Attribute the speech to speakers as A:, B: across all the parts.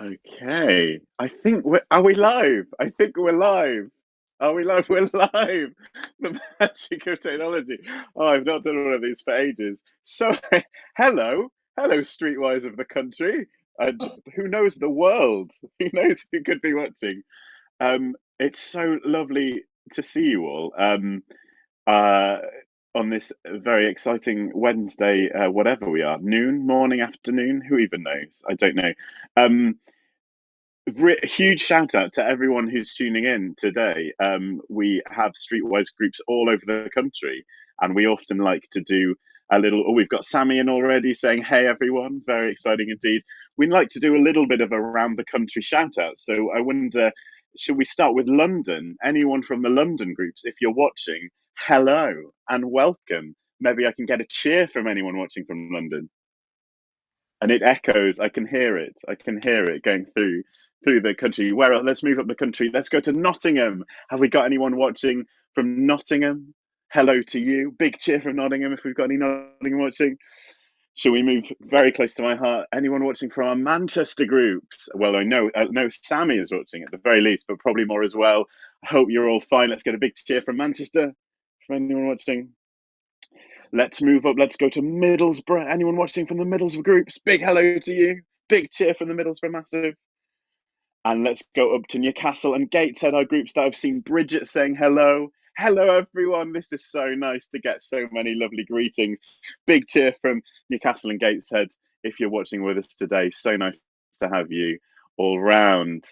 A: Okay, I think are we live? I think we're live. Are we live? We're live. The magic of technology. Oh, I've not done one of these for ages. So, hello, Streetwise of the country, and who knows the world? Who knows who could be watching? It's so lovely to see you all. Uh, on this very exciting Wednesday, whatever we are, noon, morning, afternoon, who even knows? I don't know. Um, Huge shout out to everyone who's tuning in today. We have Streetwise groups all over the country, and we often like to do a little. Oh, we've got Sammy in already saying, "Hey everyone," very exciting indeed. We'd like to do a little bit of a round the country shout out. So I wonder, should we start with London? Anyone from the London groups, if you're watching, hello and welcome. Maybe I can get a cheer from anyone watching from London, and it echoes. I can hear it. I can hear it going through the country. Where let's move up the country. Let's go to Nottingham. Have we got anyone watching from Nottingham? Hello to you. Big cheer from Nottingham if we've got any Nottingham watching. Shall we move very close to my heart? Anyone watching from our Manchester groups? Well, I know Sammy is watching at the very least, but probably more as well. I hope you're all fine. Let's get a big cheer from Manchester. From anyone watching? Let's move up. Let's go to Middlesbrough. Anyone watching from the Middlesbrough groups? Big hello to you. Big cheer from the Middlesbrough Massive. And let's go up to Newcastle and Gateshead, our groups that I've seen Bridget saying hello. Hello, everyone. This is so nice to get so many lovely greetings. Big cheer from Newcastle and Gateshead if you're watching with us today. So nice to have you all round.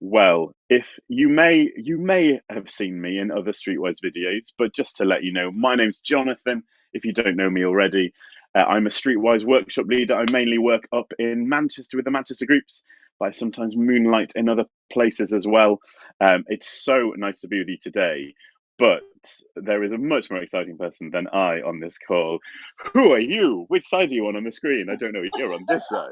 A: Well, if you may have seen me in other Streetwise videos, but just to let you know, my name's Jonathan. If you don't know me already, I'm a Streetwise workshop leader. I mainly work up in Manchester with the Manchester groups, but I sometimes moonlight in other places as well. It's so nice to be with you today. But there is a much more exciting person than I on this call. Who are you? Which side are you on the screen? I don't know. You're on this side.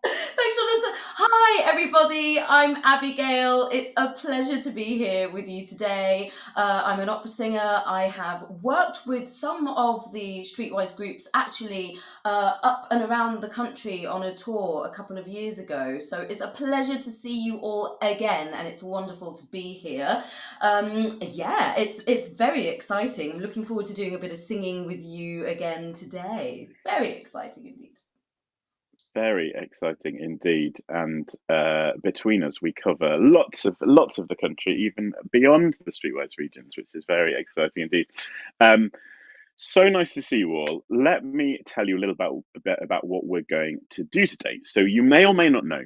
B: Thanks, Jonathan. Hi, everybody. I'm Abigail. It's a pleasure to be here with you today. I'm an opera singer. I have worked with some of the Streetwise groups actually up and around the country on a tour a couple of years ago. So it's a pleasure to see you all again, and it's wonderful to be here. Yeah, it's very exciting. I'm looking forward to doing a bit of singing with you again today. Very exciting indeed.
A: Very exciting indeed, and between us, we cover lots of the country, even beyond the Streetwise regions, which is very exciting indeed. Um, so nice to see you all. Let me tell you a bit about what we're going to do today. So you may or may not know,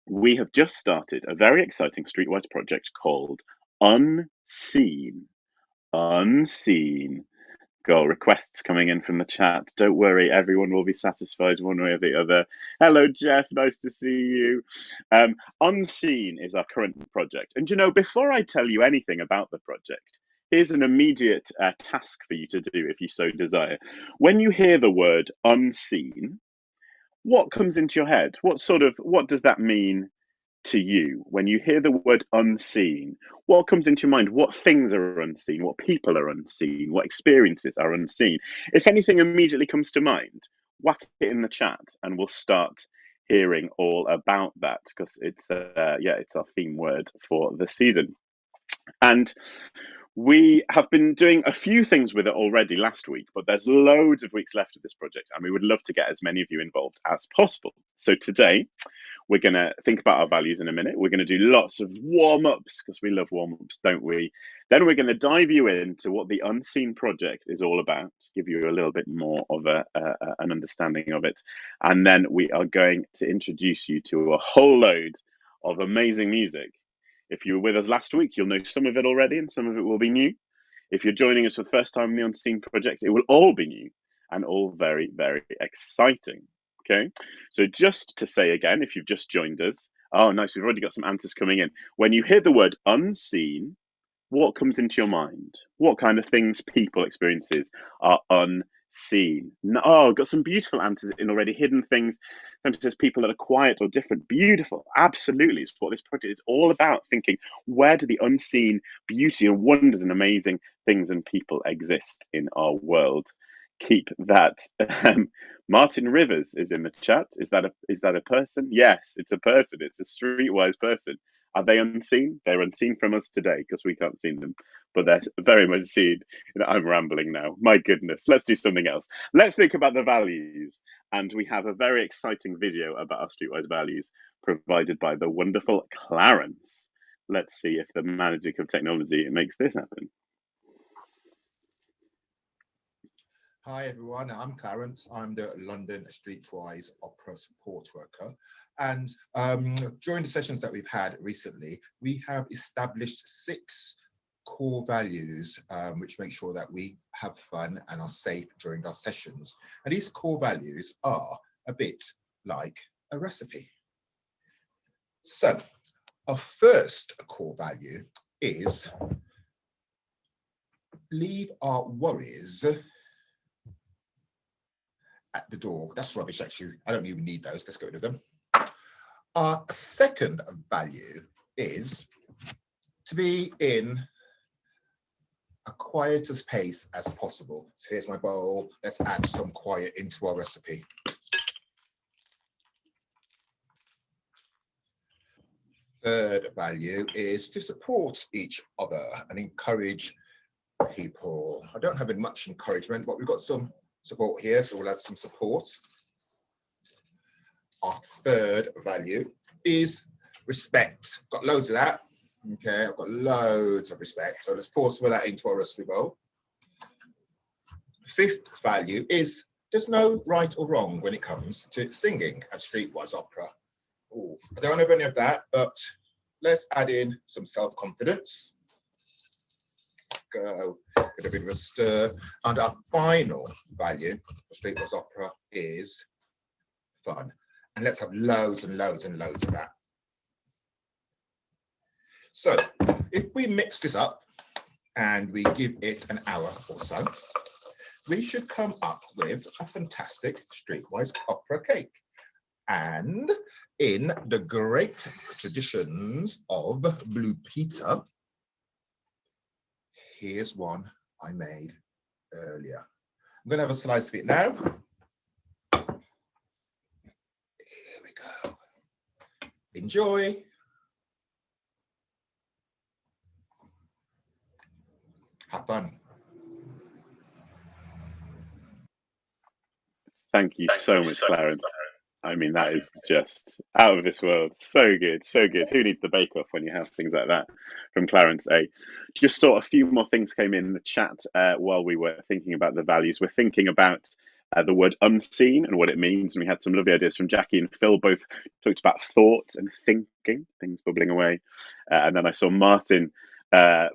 A: we have just started a very exciting Streetwise project called Unseen. Unseen. Got requests coming in from the chat. Don't worry, everyone will be satisfied one way or the other. Hello, Jeff. Nice to see you. Unseen is our current project. And you know, before I tell you anything about the project, here's an immediate task for you to do if you so desire. When you hear the word unseen, what comes into your head? What does that mean to you when you hear the word unseen? What comes into your mind? What things are unseen? What people are unseen? What experiences are unseen? If anything immediately comes to mind, whack it in the chat and we'll start hearing all about that because it's our theme word for the season. And we have been doing a few things with it already last week, but there's loads of weeks left of this project, and we would love to get as many of you involved as possible. So today, we're going to think about our values in a minute. We're going to do lots of warm ups because we love warm ups, don't we? Then we're going to dive you into what the Unseen Project is all about, give you a little bit more of an understanding of it. And then we are going to introduce you to a whole load of amazing music. If you were with us last week, you'll know some of it already and some of it will be new. If you're joining us for the first time in the Unseen Project, it will all be new and all very, very exciting. Okay, so just to say again, if you've just joined us, oh, nice, we've already got some answers coming in. When you hear the word unseen, what comes into your mind? What kind of things, people, experiences are unseen? Oh, got some beautiful answers in already. Hidden things, sometimes people that are quiet or different. Beautiful, absolutely. It's what this project is all about. Thinking, where do the unseen beauty and wonders and amazing things and people exist in our world? keep that. Martin Rivers is in the chat. Is that a person? Yes, it's a person. It's a Streetwise person. Are they unseen? They're unseen from us today because we can't see them, but they're very much seen. I'm rambling now. My goodness. Let's do something else. Let's think about the values. And we have a very exciting video about our Streetwise values provided by the wonderful Clarence. Let's see if the magic of technology makes this happen.
C: Hi everyone, I'm Clarence. I'm the London Streetwise Opera support worker. And during the sessions that we've had recently, we have established 6 core values which make sure that we have fun and are safe during our sessions. And these core values are a bit like a recipe. So our first core value is leave our worries at the door. That's rubbish, actually. I don't even need those. Let's get rid of them. Our second value is to be in a quiet as pace as possible. So here's my bowl. Let's add some quiet into our recipe. Third value is to support each other and encourage people. I don't have much encouragement, but we've got some support here, so we'll add some support. Our third value is respect. Got loads of that. Okay, I've got loads of respect. So let's pour some of that into our recipe bowl. Fifth value is there's no right or wrong when it comes to singing at Streetwise Opera. Ooh, I don't have any of that, but let's add in some self-confidence. Go, get a bit of a stir. And our final value for Streetwise Opera is fun. And let's have loads and loads and loads of that. So if we mix this up and we give it an hour or so, we should come up with a fantastic Streetwise Opera cake. And in the great traditions of Blue Peter, here's one I made earlier. I'm going to have a slice of it now. Here we go. Enjoy. Have fun.
A: Thank you so much, Clarence. I mean, that is just out of this world. So good, so good. Who needs the bake-off when you have things like that from Clarence A? Just saw a few more things came in the chat while we were thinking about the values. We're thinking about the word unseen and what it means. And we had some lovely ideas from Jackie and Phil, both talked about thoughts and thinking, things bubbling away. And then I saw Martin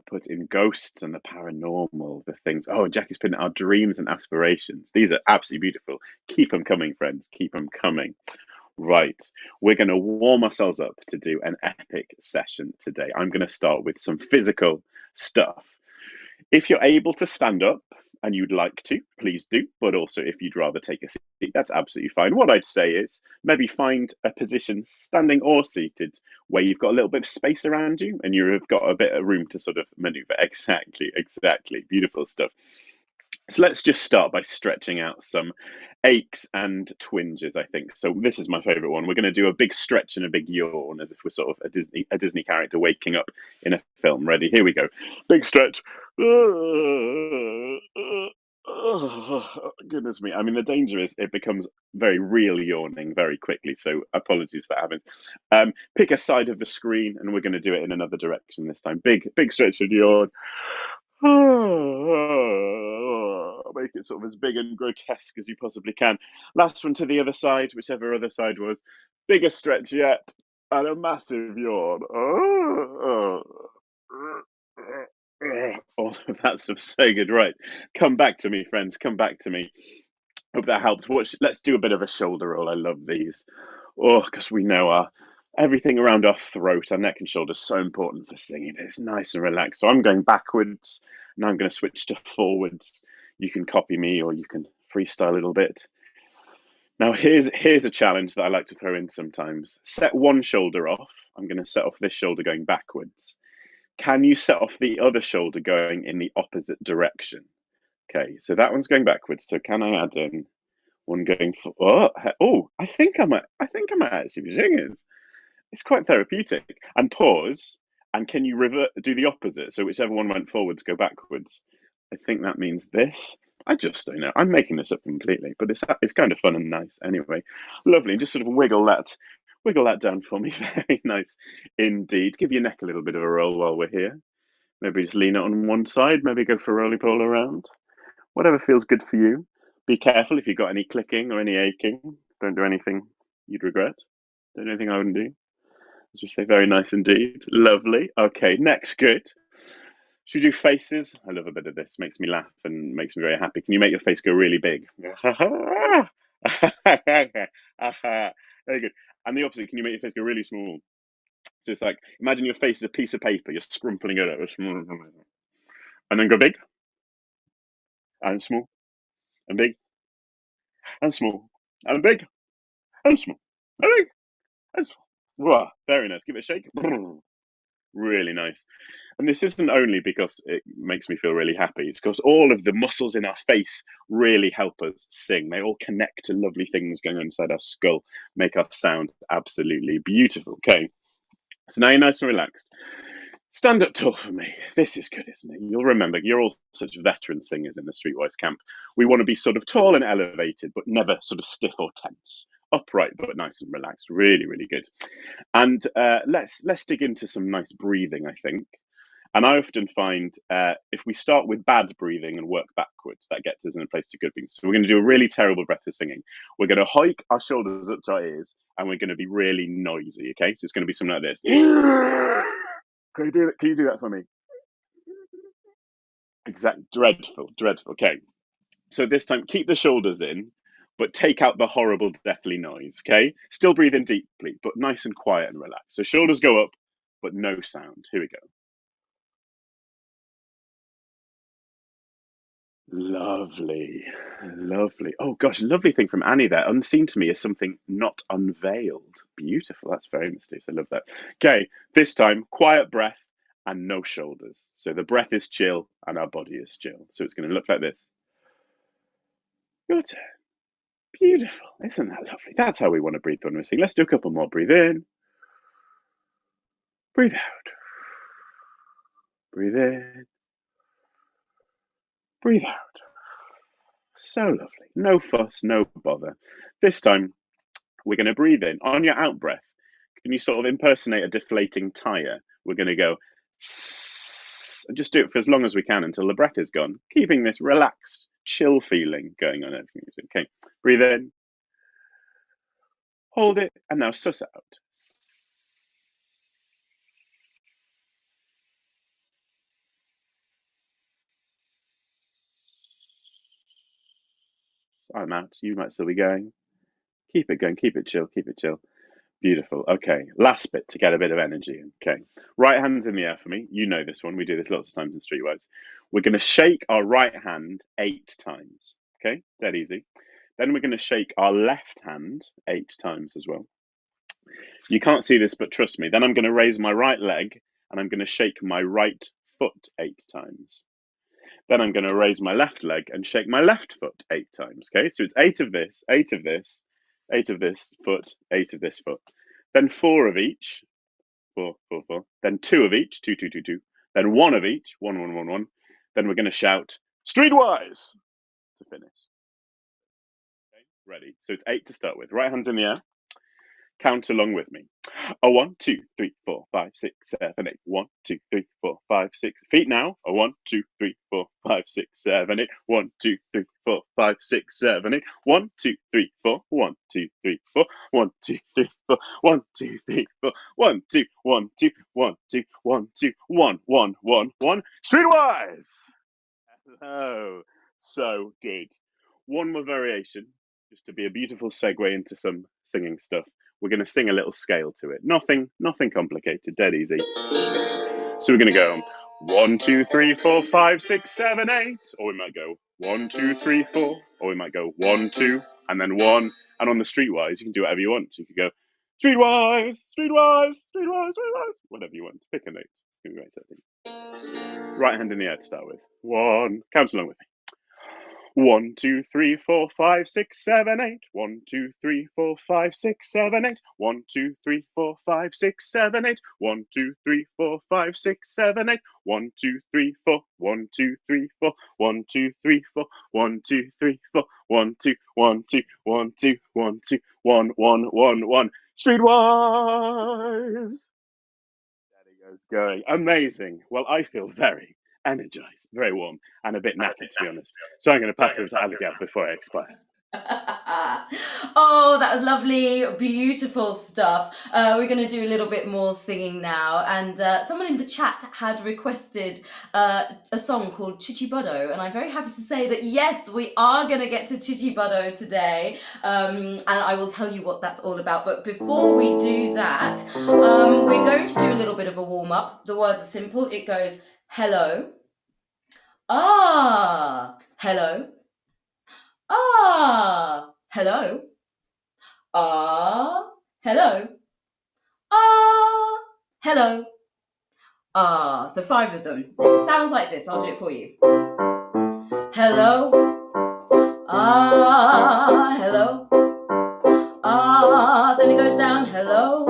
A: put in ghosts and the paranormal, the things. Oh, Jackie's putting our dreams and aspirations. These are absolutely beautiful. Keep them coming, friends. Keep them coming. Right, we're going to warm ourselves up to do an epic session today. I'm going to start with some physical stuff. If you're able to stand up and you'd like to, please do. But also, if you'd rather take a seat, that's absolutely fine. What I'd say is maybe find a position, standing or seated, where you've got a little bit of space around you and you've got a bit of room to sort of maneuver. Exactly. Beautiful stuff. So let's just start by stretching out some aches and twinges, I think. So this is my favorite one. We're going to do a big stretch and a big yawn, as if we're sort of a Disney character waking up in a film. Ready? Here we go. Big stretch. Oh, goodness me. I mean, the danger is it becomes very real yawning very quickly. So apologies for having. Pick a side of the screen, and we're going to do it in another direction this time. Big stretch and yawn. Make it sort of as big and grotesque as you possibly can. Last one to the other side, whichever other side was. Bigger stretch yet, and a massive yawn. All of that stuff so good. Right, come back to me, friends. Come back to me. Hope that helped. Let's do a bit of a shoulder roll. I love these. Oh, because we know everything around our throat, our neck and shoulders, so important for singing. It's nice and relaxed. So I'm going backwards, and I'm going to switch to forwards. You can copy me, or you can freestyle a little bit. Now, here's a challenge that I like to throw in sometimes. Set one shoulder off. I'm going to set off this shoulder going backwards. Can you set off the other shoulder going in the opposite direction? Okay, so that one's going backwards. So can I add in one going for? Oh, I think I might. I think I might actually be singing. It's quite therapeutic. And pause. And can you do the opposite? So whichever one went forwards, go backwards. I think that means this. I just don't know. I'm making this up completely, but it's kind of fun and nice anyway. Lovely. And just sort of wiggle that down for me. Very nice indeed. Give your neck a little bit of a roll while we're here. Maybe just lean it on one side. Maybe go for a roly poll around. Whatever feels good for you. Be careful if you've got any clicking or any aching. Don't do anything you'd regret. Don't do anything I wouldn't do. As we say, very nice indeed. Lovely. Okay, next, good. Should we do faces? I love a bit of this. Makes me laugh and makes me very happy. Can you make your face go really big? Very good. And the opposite, can you make your face go really small? So it's like, imagine your face is a piece of paper. You're scrumpling it up. And then go big and small and big and small and big and small and big and small. Wow, very nice. Give it a shake. Really nice. And this isn't only because it makes me feel really happy, it's because all of the muscles in our face really help us sing. They all connect to lovely things going on inside our skull, make our sound absolutely beautiful. Okay, so now you're nice and relaxed. Stand up tall for me. This is good, isn't it? You'll remember, you're all such veteran singers in the Streetwise camp. We want to be sort of tall and elevated, but never sort of stiff or tense. Upright, but nice and relaxed. Really, really good. And let's dig into some nice breathing, I think. And I often find if we start with bad breathing and work backwards, that gets us in a place to good things. So we're going to do a really terrible breath of singing. We're going to hike our shoulders up to our ears, and we're going to be really noisy. Okay, so it's going to be something like this. Can you do that? Can you do that for me? Exact. Dreadful. Dreadful. Okay. So this time, keep the shoulders in, but take out the horrible, deathly noise. Okay. Still breathe in deeply, but nice and quiet and relaxed. So shoulders go up, but no sound. Here we go. Lovely, lovely. Oh gosh, lovely thing from Annie there. Unseen to me is something not unveiled. Beautiful. That's very mysterious. I love that. Okay, this time, quiet breath and no shoulders. So the breath is chill and our body is chill. So it's going to look like this. Your turn. Beautiful. Isn't that lovely? That's how we want to breathe when we're singing. Let's do a couple more. Breathe in. Breathe out. Breathe in. Breathe out. So lovely. No fuss, no bother. This time, we're going to breathe in. On your out breath, can you sort of impersonate a deflating tire? We're going to go and just do it for as long as we can until the breath is gone, keeping this relaxed, chill feeling going on. Okay, breathe in, hold it, and now suss out. I'm out. You might still be going. Keep it going. Keep it chill. Keep it chill. Beautiful. Okay. Last bit to get a bit of energy in. Okay. Right hands in the air for me. You know this one. We do this lots of times in Streetwise. We're going to shake our right hand 8 times. Okay. Dead easy. Then we're going to shake our left hand 8 times as well. You can't see this, but trust me. Then I'm going to raise my right leg and I'm going to shake my right foot 8 times. Then I'm going to raise my left leg and shake my left foot 8 times. Okay, so it's 8 of this, 8 of this, 8 of this foot, 8 of this foot. Then 4 of each, 4, 4, 4. Then 2 of each, 2, 2, 2, 2. Then 1 of each, 1, 1, 1, 1. Then we're going to shout Streetwise to finish. Okay, ready? So it's 8 to start with. Right hands in the air. Count along with me. 1, 2, 3, 4, 5, 6, 7, 8. 1, 2, 3, 4, 5, 6. Feet now. 1, 2, 3, 4, 5, 6, 7, 8. 1, 2, 3, 4, 5, 6, 7, 8. 1, 2, 3, 4. 1, 2, 3, 4. 1, 2, 3, 4. 1, 2, 3, 4. 1, 2, 1, 2, 1, 2, 1, 2, 1, 1, 1, 1. Streetwise! Hello. So good. One more variation, just to be a beautiful segue into some singing stuff. We're going to sing a little scale to it. Nothing complicated, dead easy. So we're going to go 1, 2, 3, 4, 5, 6, 7, 8. Or we might go 1, 2, 3, 4. Or we might go 1, 2, and then 1. And on the Streetwise, you can do whatever you want. So you could go Streetwise, Streetwise, Streetwise, Streetwise. Whatever you want. Pick a note. It's going to be great setting. Right hand in the air to start with. 1. Count along with me. 1, 2, 3, 4, 5, 6, 7, 8. 1, 2, 3, 4, 5, 6, 7, 8. 1, 2, 3, 4, 5, 6, 7, 8. 1, 2, 3, 4, 5, 6, 7, 8. 1, 2, 3, 4. 1, 2, 3, 4. 1, 2, 3, 4. 1, 2, 3, 4. 1, 2, 1, 2, 1, 2, 1, 2, 1, 1, 1, 1. Streetwise. There he goes, going. Amazing. Well, I feel very energized, very warm, and a bit knackered, to be honest. So I'm going to pass it over to Abigail before I expire.
B: Oh, that was lovely, beautiful stuff. We're going to do a little bit more singing now, and someone in the chat had requested a song called Chichi Buddo, and I'm very happy to say that yes, we are going to get to Chichi Buddo today, and I will tell you what that's all about. But before we do that, we're going to do a little bit of a warm-up. The words are simple. It goes, hello, ah, hello, ah, hello, ah, hello, ah, hello, ah. So 5 of them. It sounds like this. I'll do it for you. Hello, ah, hello, ah. Then it goes down. Hello,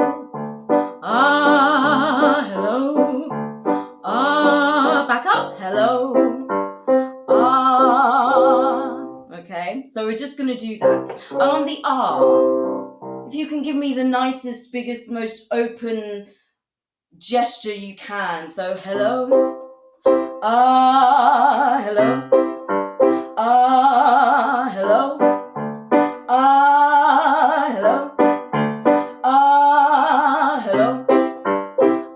B: ah, hello, ah. Back up. Hello, ah. Okay, so we're just going to do that. And on the ah, if you can give me the nicest, biggest, most open gesture you can. So hello, ah, hello, ah, hello, ah, hello, ah, hello,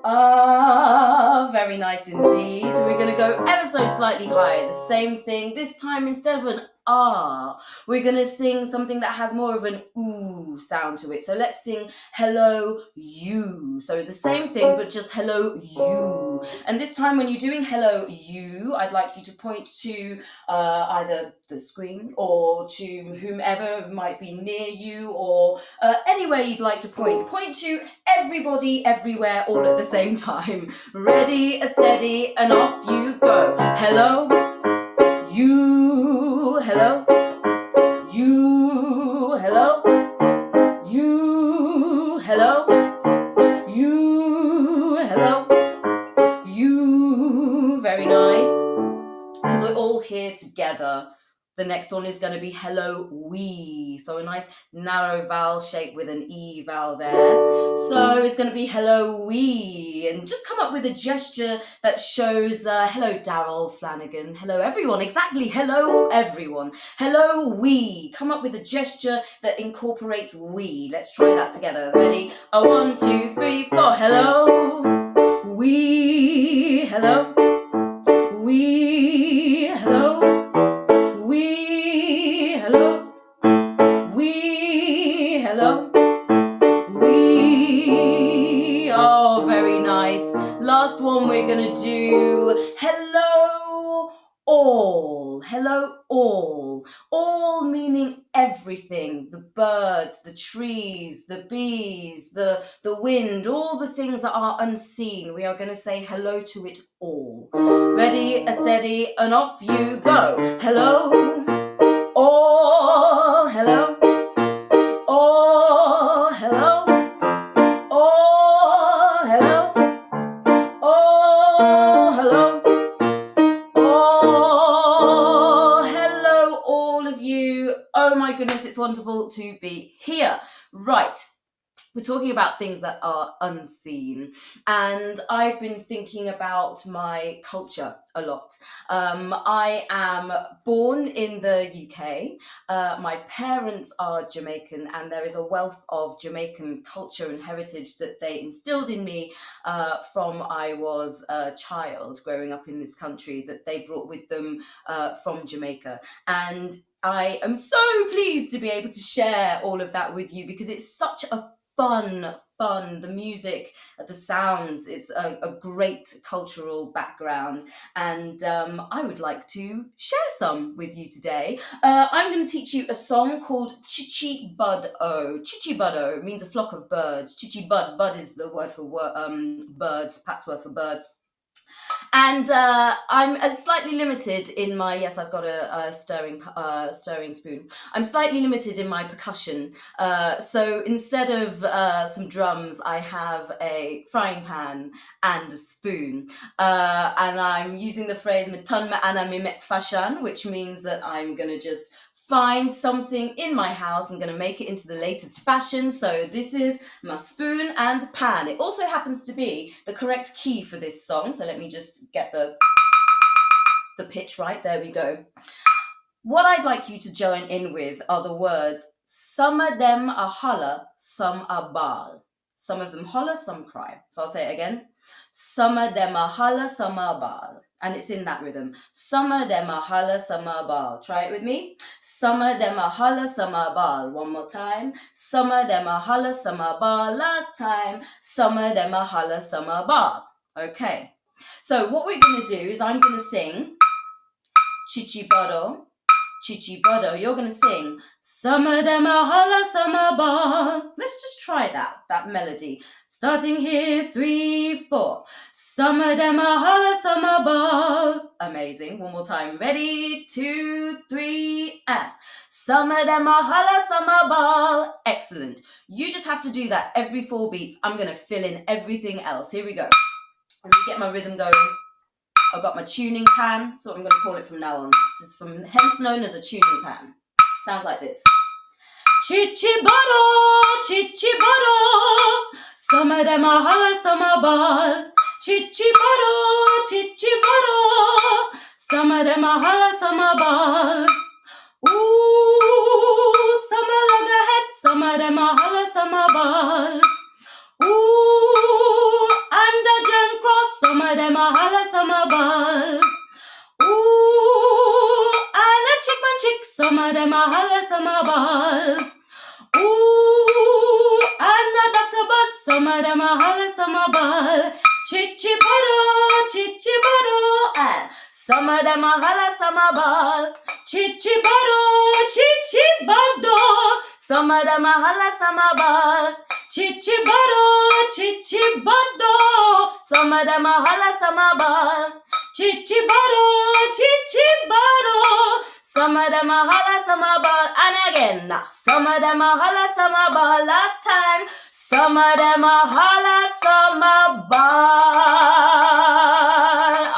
B: ah. Very nice indeed. We're going to go ever so slightly higher. The same thing. This time, instead of an ah, we're going to sing something that has more of an ooh sound to it. So let's sing hello you. So the same thing, but just hello you. And this time when you're doing hello you, I'd like you to point to either the screen or to whomever might be near you, or anywhere you'd like to point. Point to everybody, everywhere, all at the same time. Ready, steady, and off you go. Hello you, hello, you, hello, you, hello, you, hello, you. Very nice. Because we're all here together. The next one is going to be hello we. So a nice narrow vowel shape with an E vowel there. So it's going to be hello we. And just come up with a gesture that shows hello Daryl Flanagan. Hello everyone. Exactly. Hello everyone. Hello we. Come up with a gesture that incorporates we. Let's try that together. Ready? 1, 2, 3, 4. Hello we. Hello. We, hello, we, hello, we, hello, we. Oh, very nice. Last one we're going to do hello all. Hello all. All meaning everything. The birds, the trees, the bees, the wind, all the things that are unseen. We are going to say hello to it all. Ready, steady, and off you go. Hello all. Hello all. Hello all. Hello all. Hello all. Hello all of you. Oh my goodness, it's wonderful to be here. Right. We're talking about things that are unseen, and I've been thinking about my culture a lot. I am born in the UK. My parents are Jamaican, and there is a wealth of Jamaican culture and heritage that they instilled in me from I was a child growing up in this country, that they brought with them from Jamaica. And I am so pleased to be able to share all of that with you, because it's such a fun. The music, the sounds, it's a great cultural background, and I would like to share some with you today. I'm going to teach you a song called Chichi Buddo. Chichi Buddo means a flock of birds. Chichi Bud is the word for birds, patois for birds. And I'm slightly limited in my, yes, I've got a stirring spoon. I'm slightly limited in my percussion. So instead of some drums, I have a frying pan and a spoon. And I'm using the phrase "Mitan ma'ana mimek fashion," which means that I'm going to just find something in my house. I'm going to make it into the latest fashion. So this is my spoon and pan. It also happens to be the correct key for this song. So let me just get the pitch right. There we go. What I'd like you to join in with are the words, some of them are holler, some are bawl. Some of them holler, some cry. So I'll say it again. Some of them are holler, some are bawl. And it's in that rhythm. Some of them are holler, some are bawl. Try it with me. Some of them are holler, some are bawl. One more time. Some of them are holler, some are bawl. Last time. Some of them are holler, some are bawl. Okay. So what we're going to do is I'm going to sing Chichibodo. Chichibodo, you're going to sing some of them are holla, some are ball. Let's just try that melody. Starting here, 3, 4. Some of them are holla, some are ball. Amazing. One more time. Ready, 2, 3, and some of them are holla, some are ball. Excellent. You just have to do that every 4 beats. I'm going to fill in everything else. Here we go. Let me get my rhythm going. I've got my tuning pan, so I'm going to call it from now on. This is hence known as a tuning pan. Sounds like this. Chichibado, chichibado, some of them are holla, some are ball. Chichibado, chichibado, some of them are holla, some are ball. Ooh, some are loggerhead, some of them are holla, some are ball. Ooh, and a John Cross, some of them are holla, some are ball. Ooh, and a chick, some of them are holla, some are ball. Ooh, and a Dr. Bud, some of them are holla, some are ball. Chichibado, and some of them are holla, some are ball. Chichibado, some of them are holla, some are ball. Chichibado, some of them are holla, some are ball. Chichibado, some of them are holla, some are ball. And again, some of them are holla, some are ball. Last time, some of them are holla, some are ball.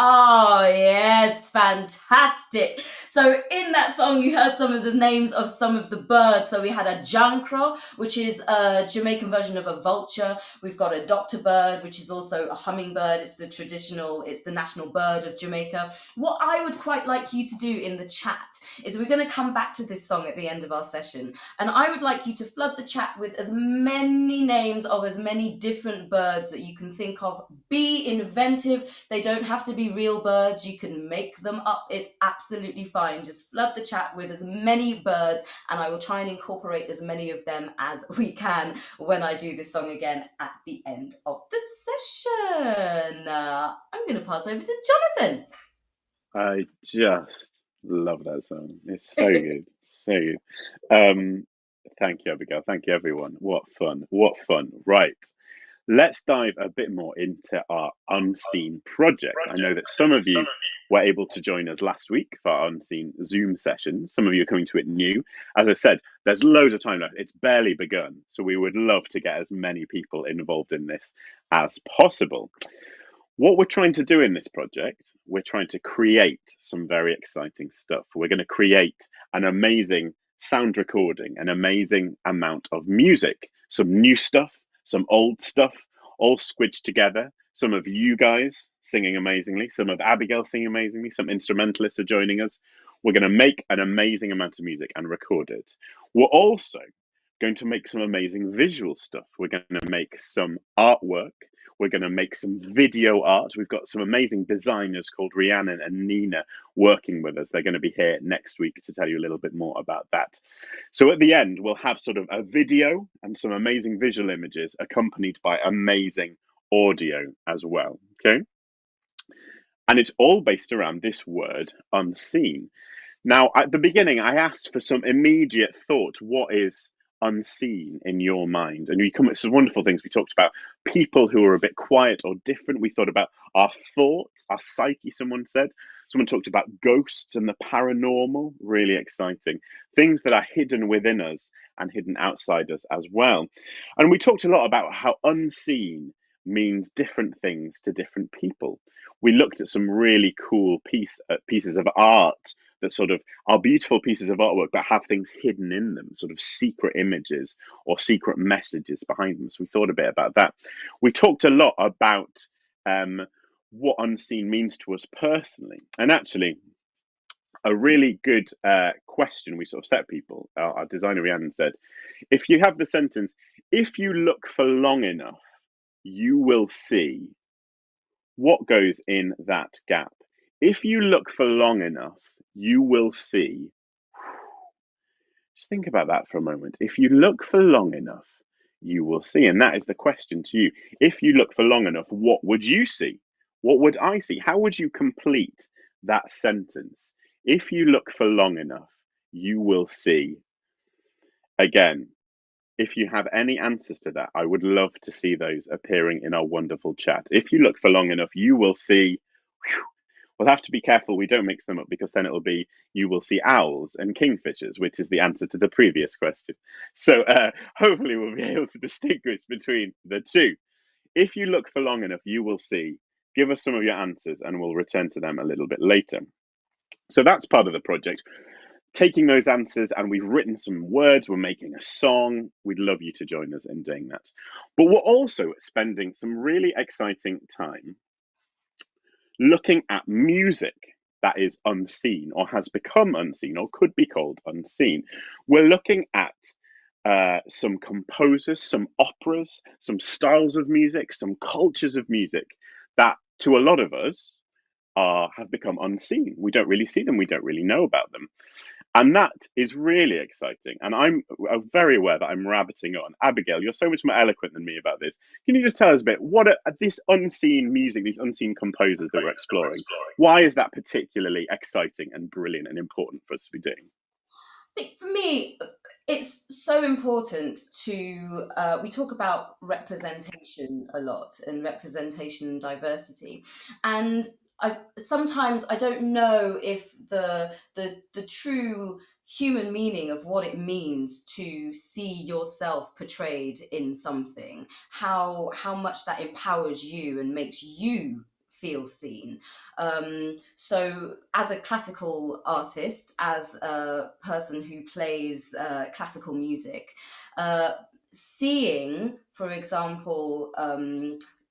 B: Oh, yes, fantastic. So in that song, you heard some of the names of some of the birds. So we had a jankro, which is a Jamaican version of a vulture. We've got a doctor bird, which is also a hummingbird. It's the national bird of Jamaica. What I would quite like you to do in the chat is we're going to come back to this song at the end of our session. And I would like you to flood the chat with as many names of as many different birds that you can think of. Be inventive. They don't have to be real birds. You can make them up. It's absolutely fine. Just flood the chat with as many birds, and I will try and incorporate as many of them as we can when I do this song again at the end of the session. I'm going to pass over to Jonathan.
A: I just love that song. It's so good. So good. Thank you, Abigail. Thank you, everyone. What fun. What fun. Right. Let's dive a bit more into our Unseen project. I know that some of you were able to join us last week for our Unseen Zoom sessions. Some of you are coming to it new. As I said, there's loads of time left. It's barely begun. So we would love to get as many people involved in this as possible. What we're trying to do in this project, we're trying to create some very exciting stuff. We're going to create an amazing sound recording, an amazing amount of music, some new stuff, some old stuff, all squidged together. Some of you guys singing amazingly, some of Abigail singing amazingly, some instrumentalists are joining us. We're going to make an amazing amount of music and record it. We're also going to make some amazing visual stuff. We're going to make some artwork. We're going to make some video art. We've got some amazing designers called Rhiannon and Nina working with us. They're going to be here next week to tell you a little bit more about that. So at the end, we'll have sort of a video and some amazing visual images accompanied by amazing audio as well. Okay. And it's all based around this word unseen. Now, at the beginning, I asked for some immediate thought. What is unseen in your mind? And we come up with some wonderful things. We talked about people who are a bit quiet or different. We thought about our thoughts, our psyche, someone said. Someone talked about ghosts and the paranormal, really exciting. Things that are hidden within us and hidden outside us as well. And we talked a lot about how unseen means different things to different people. We looked at some really cool pieces of art that sort of are beautiful pieces of artwork but have things hidden in them, sort of secret images or secret messages behind them. So we thought a bit about that. We talked a lot about what unseen means to us personally. And actually, a really good question we sort of set people, our designer Rhiannon said, if you have the sentence, if you look for long enough, you will see, what goes in that gap? If you look for long enough, you will see. Just think about that for a moment. If you look for long enough, you will see. And that is the question to you. If you look for long enough, what would you see? What would I see? How would you complete that sentence? If you look for long enough, you will see. Again, if you have any answers to that, I would love to see those appearing in our wonderful chat. If you look for long enough, you will see. Whew, we'll have to be careful we don't mix them up, because then it'll be you will see owls and kingfishers, which is the answer to the previous question. So hopefully we'll be able to distinguish between the two. If you look for long enough, you will see. Give us some of your answers and we'll return to them a little bit later. So that's part of the project. Taking those answers, and we've written some words, we're making a song. We'd love you to join us in doing that. But we're also spending some really exciting time looking at music that is unseen or has become unseen or could be called unseen. We're looking at some composers, some operas, some styles of music, some cultures of music that to a lot of us have become unseen. We don't really see them, we don't really know about them. And that is really exciting. And I'm very aware that I'm rabbiting on. Abigail, you're so much more eloquent than me about this. Can you just tell us a bit, what are this unseen music, these unseen composers that we're exploring? Why is that particularly exciting and brilliant and important for us to be doing?
B: I think for me, it's so important to, we talk about representation a lot, and representation and diversity. And sometimes I don't know if the true human meaning of what it means to see yourself portrayed in something, how much that empowers you and makes you feel seen. So as a classical artist, as a person who plays classical music, seeing, for example,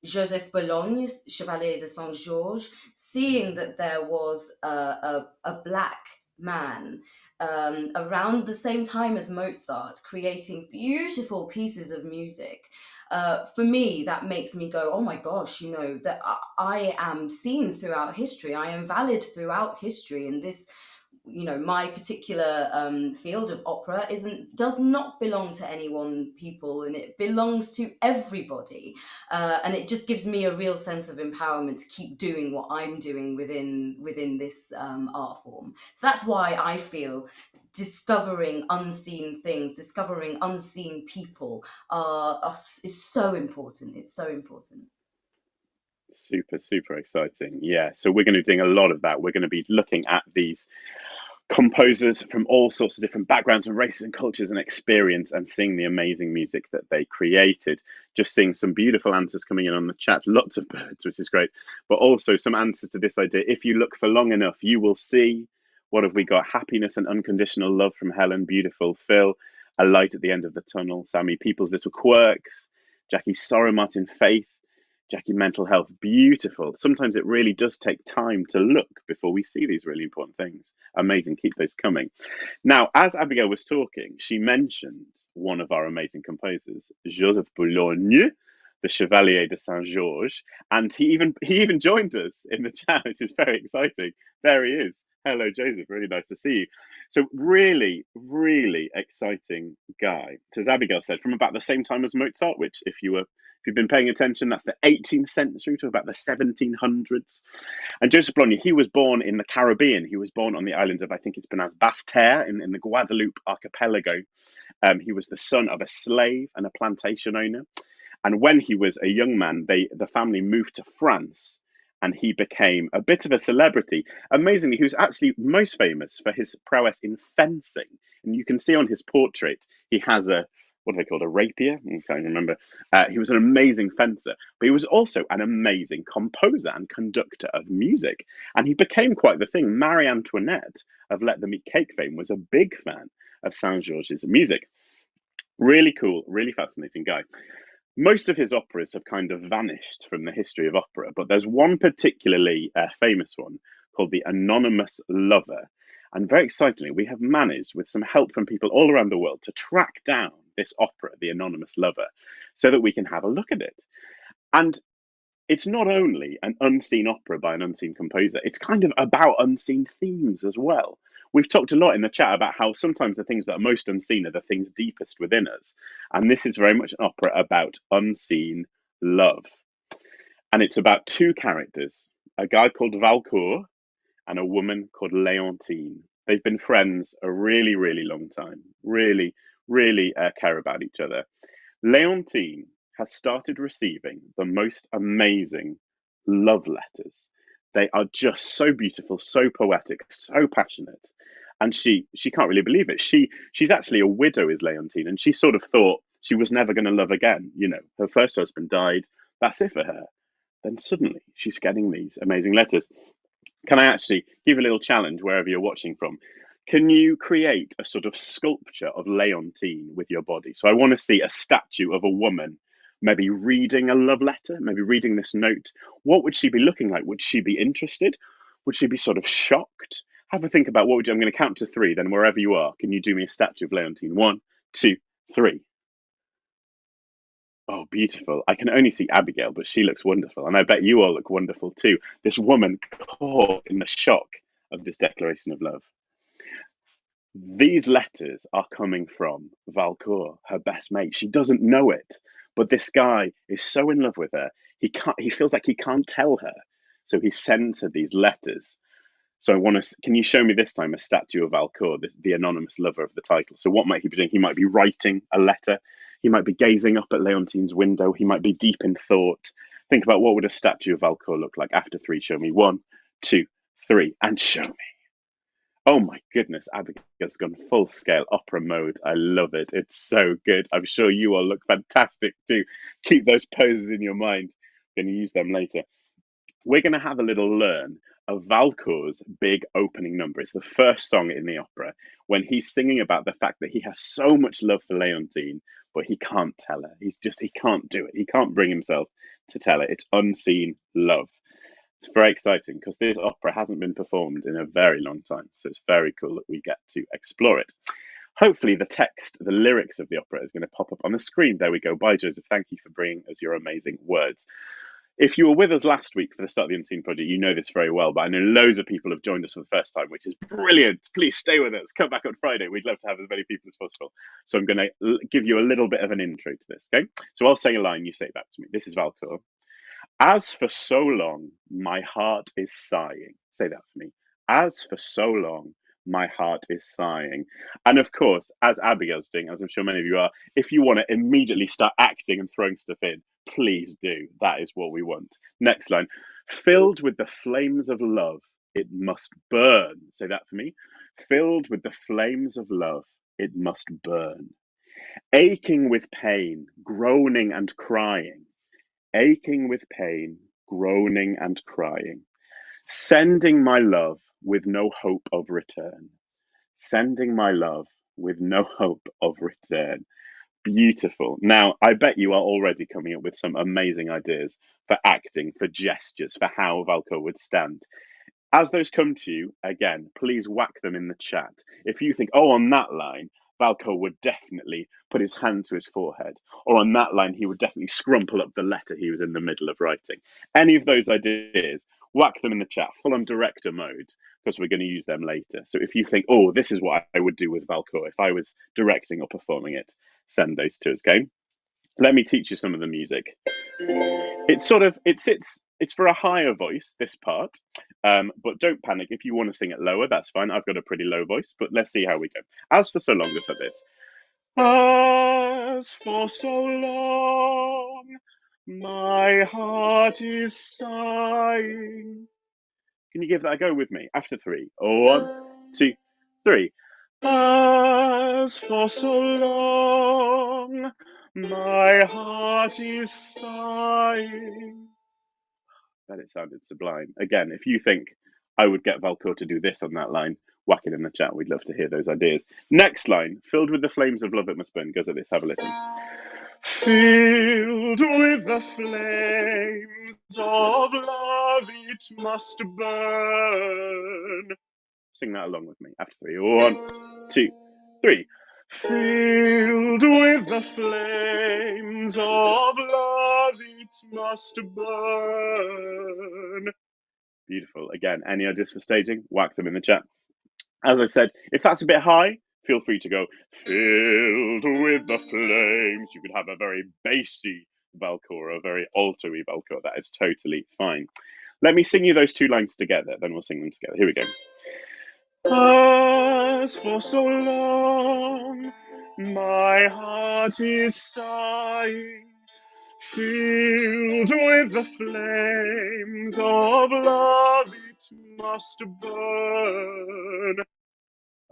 B: Joseph Bologne, Chevalier de Saint-Georges, seeing that there was a black man around the same time as Mozart, creating beautiful pieces of music. For me, that makes me go, oh my gosh, that I am seen throughout history. I am valid throughout history. And this, my particular field of opera does not belong to any one people, and it belongs to everybody. And it just gives me a real sense of empowerment to keep doing what I'm doing within this art form. So that's why I feel discovering unseen things, discovering unseen people is so important. It's so important.
A: Super, super exciting. Yeah. So we're going to be doing a lot of that. We're going to be looking at these composers from all sorts of different backgrounds and races and cultures and experience, and seeing the amazing music that they created. Just seeing some beautiful answers coming in on the chat, lots of birds, which is great, but also some answers to this idea. If you look for long enough, you will see. What have we got? Happiness and unconditional love from Helen, beautiful. Phil, a light at the end of the tunnel. Sammy, people's little quirks. Jackie, sorrow, Martin, faith. Jackie, mental health, beautiful. Sometimes it really does take time to look before we see these really important things. Amazing, keep those coming. Now, as Abigail was talking, she mentioned one of our amazing composers, Joseph Boulogne, the Chevalier de Saint-Georges, and he even joined us in the chat, which is very exciting. There he is. Hello, Joseph. Really nice to see you. So really, really exciting guy. So as Abigail said, from about the same time as Mozart, which if you were If you've been paying attention, that's the 18th century to about the 1700s. And Joseph Bloney, he was born in the Caribbean. He was born on the island of, I think it's pronounced Basse-Terre in the Guadeloupe archipelago. He was the son of a slave and a plantation owner. And when he was a young man, the family moved to France, and he became a bit of a celebrity. Amazingly, he was actually most famous for his prowess in fencing. And you can see on his portrait, he has what are they called, a rapier? I can't remember. He was an amazing fencer, but he was also an amazing composer and conductor of music. And he became quite the thing. Marie Antoinette of Let Them Eat Cake fame was a big fan of Saint-Georges' music. Really cool, really fascinating guy. Most of his operas have kind of vanished from the history of opera, but there's one particularly famous one called The Anonymous Lover. And very excitingly, we have managed, with some help from people all around the world, to track down this opera, The Anonymous Lover, so that we can have a look at it. And it's not only an unseen opera by an unseen composer, it's kind of about unseen themes as well. We've talked a lot in the chat about how sometimes the things that are most unseen are the things deepest within us. And this is very much an opera about unseen love. And it's about two characters, a guy called Valcourt and a woman called Leontine. They've been friends a really, really long time, really, really care about each other. Leontine has started receiving the most amazing love letters. They are just so beautiful, so poetic, so passionate. And she can't really believe it. She's actually a widow, is Leontine, and she sort of thought she was never going to love again. You know, her first husband died. That's it for her. Then suddenly she's getting these amazing letters. Can I actually give a little challenge wherever you're watching from? Can you create a sort of sculpture of Leontine with your body? So I want to see a statue of a woman, maybe reading a love letter, maybe reading this note. What would she be looking like? Would she be interested? Would she be sort of shocked? Have a think about what would you, I'm going to count to three, then wherever you are, can you do me a statue of Leontine? 1, 2, 3. Oh, beautiful. I can only see Abigail, but she looks wonderful. And I bet you all look wonderful too. This woman caught in the shock of this declaration of love. These letters are coming from Valcourt, her best mate. She doesn't know it, but this guy is so in love with her. He feels like he can't tell her. So he sends her these letters. So I want to, can you show me this time a statue of Valcourt, the anonymous lover of the title? So what might he be doing? He might be writing a letter. He might be gazing up at Leontine's window. He might be deep in thought. Think about what would a statue of Valcourt look like. After 3, show me. 1, 2, 3, and show me. Oh my goodness, Abigail's gone full scale opera mode. I love it. It's so good. I'm sure you all look fantastic too. Keep those poses in your mind. I'm going to use them later. We're going to have a little learn of Valcourt's big opening number. It's the first song in the opera when he's singing about the fact that he has so much love for Leontine, but he can't tell her. He can't do it. He can't bring himself to tell her. It's unseen love. It's very exciting because this opera hasn't been performed in a very long time. So it's very cool that we get to explore it. Hopefully the text, the lyrics of the opera is going to pop up on the screen. There we go. Bye, Joseph. Thank you for bringing us your amazing words. If you were with us last week for the Start of the Unseen project, you know this very well, but I know loads of people have joined us for the first time, which is brilliant. Please stay with us. Come back on Friday. We'd love to have as many people as possible. So I'm going to give you a little bit of an intro to this, okay? So I'll say a line, you say it back to me. This is Valcourt. As for so long, my heart is sighing. Say that for me. As for so long, my heart is sighing. And of course, as Abigail's doing, as I'm sure many of you are, if you want to immediately start acting and throwing stuff in, please do. That is what we want. Next line. Filled with the flames of love, it must burn. Say that for me. Filled with the flames of love, it must burn. Aching with pain, groaning and crying. Aching with pain, groaning and crying. Sending my love with no hope of return. Sending my love with no hope of return. Beautiful. Now, I bet you are already coming up with some amazing ideas for acting, for gestures, for how Valcourt would stand. As those come to you, again, please whack them in the chat. If you think, oh, on that line, Valcourt would definitely put his hand to his forehead, or on that line, he would definitely scrumple up the letter he was in the middle of writing. Any of those ideas, whack them in the chat, full on director mode, because we're going to use them later. So if you think, oh, this is what I would do with Valcourt if I was directing or performing it, send those to us, okay? Let me teach you some of the music. It's sort of it's for a higher voice, this part. But don't panic if you want to sing it lower. That's fine. I've got a pretty low voice, but let's see how we go. As for so long, just like this. As for so long, my heart is sighing. Can you give that a go with me? After three. One, two, three. As for so long, my heart is sighing. That it sounded sublime. Again, if you think I would get Valcour to do this on that line, whack it in the chat. We'd love to hear those ideas. Next line, filled with the flames of love it must burn, goes like this. Have a listen. Filled with the flames of love it must burn. Sing that along with me. After three. One, two, three. Filled with the flames of love it must burn. Beautiful. Again, any ideas for staging? Whack them in the chat. As I said, if that's a bit high, feel free to go filled with the flames. You could have a very bassy Valcour, a very alto-y Valcour. That is totally fine. Let me sing you those two lines together, then we'll sing them together. Here we go. As for so long, my heart is sighing, filled with the flames of love it must burn.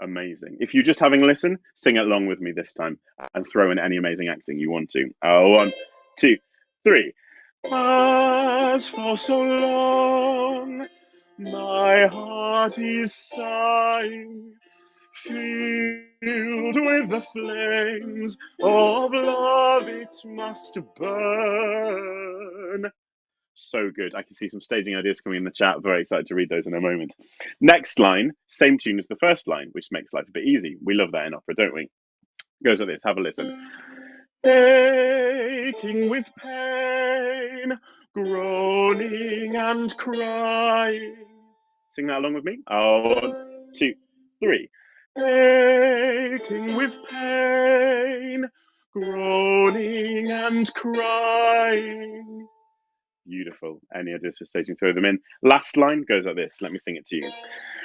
A: Amazing. If you're just having a listen, sing it along with me this time and throw in any amazing acting you want to. One, two, three. As for so long, my heart is sighing, filled with the flames of love it must burn. So good. I can see some staging ideas coming in the chat. Very excited to read those in a moment. Next line, same tune as the first line, which makes life a bit easy. We love that in opera, don't we? Goes like this. Have a listen. Aching with pain, groaning and crying. Sing that along with me. One, two, three. Aching with pain, groaning and crying. Beautiful. Any ideas for staging? Throw them in. Last line goes like this. Let me sing it to you.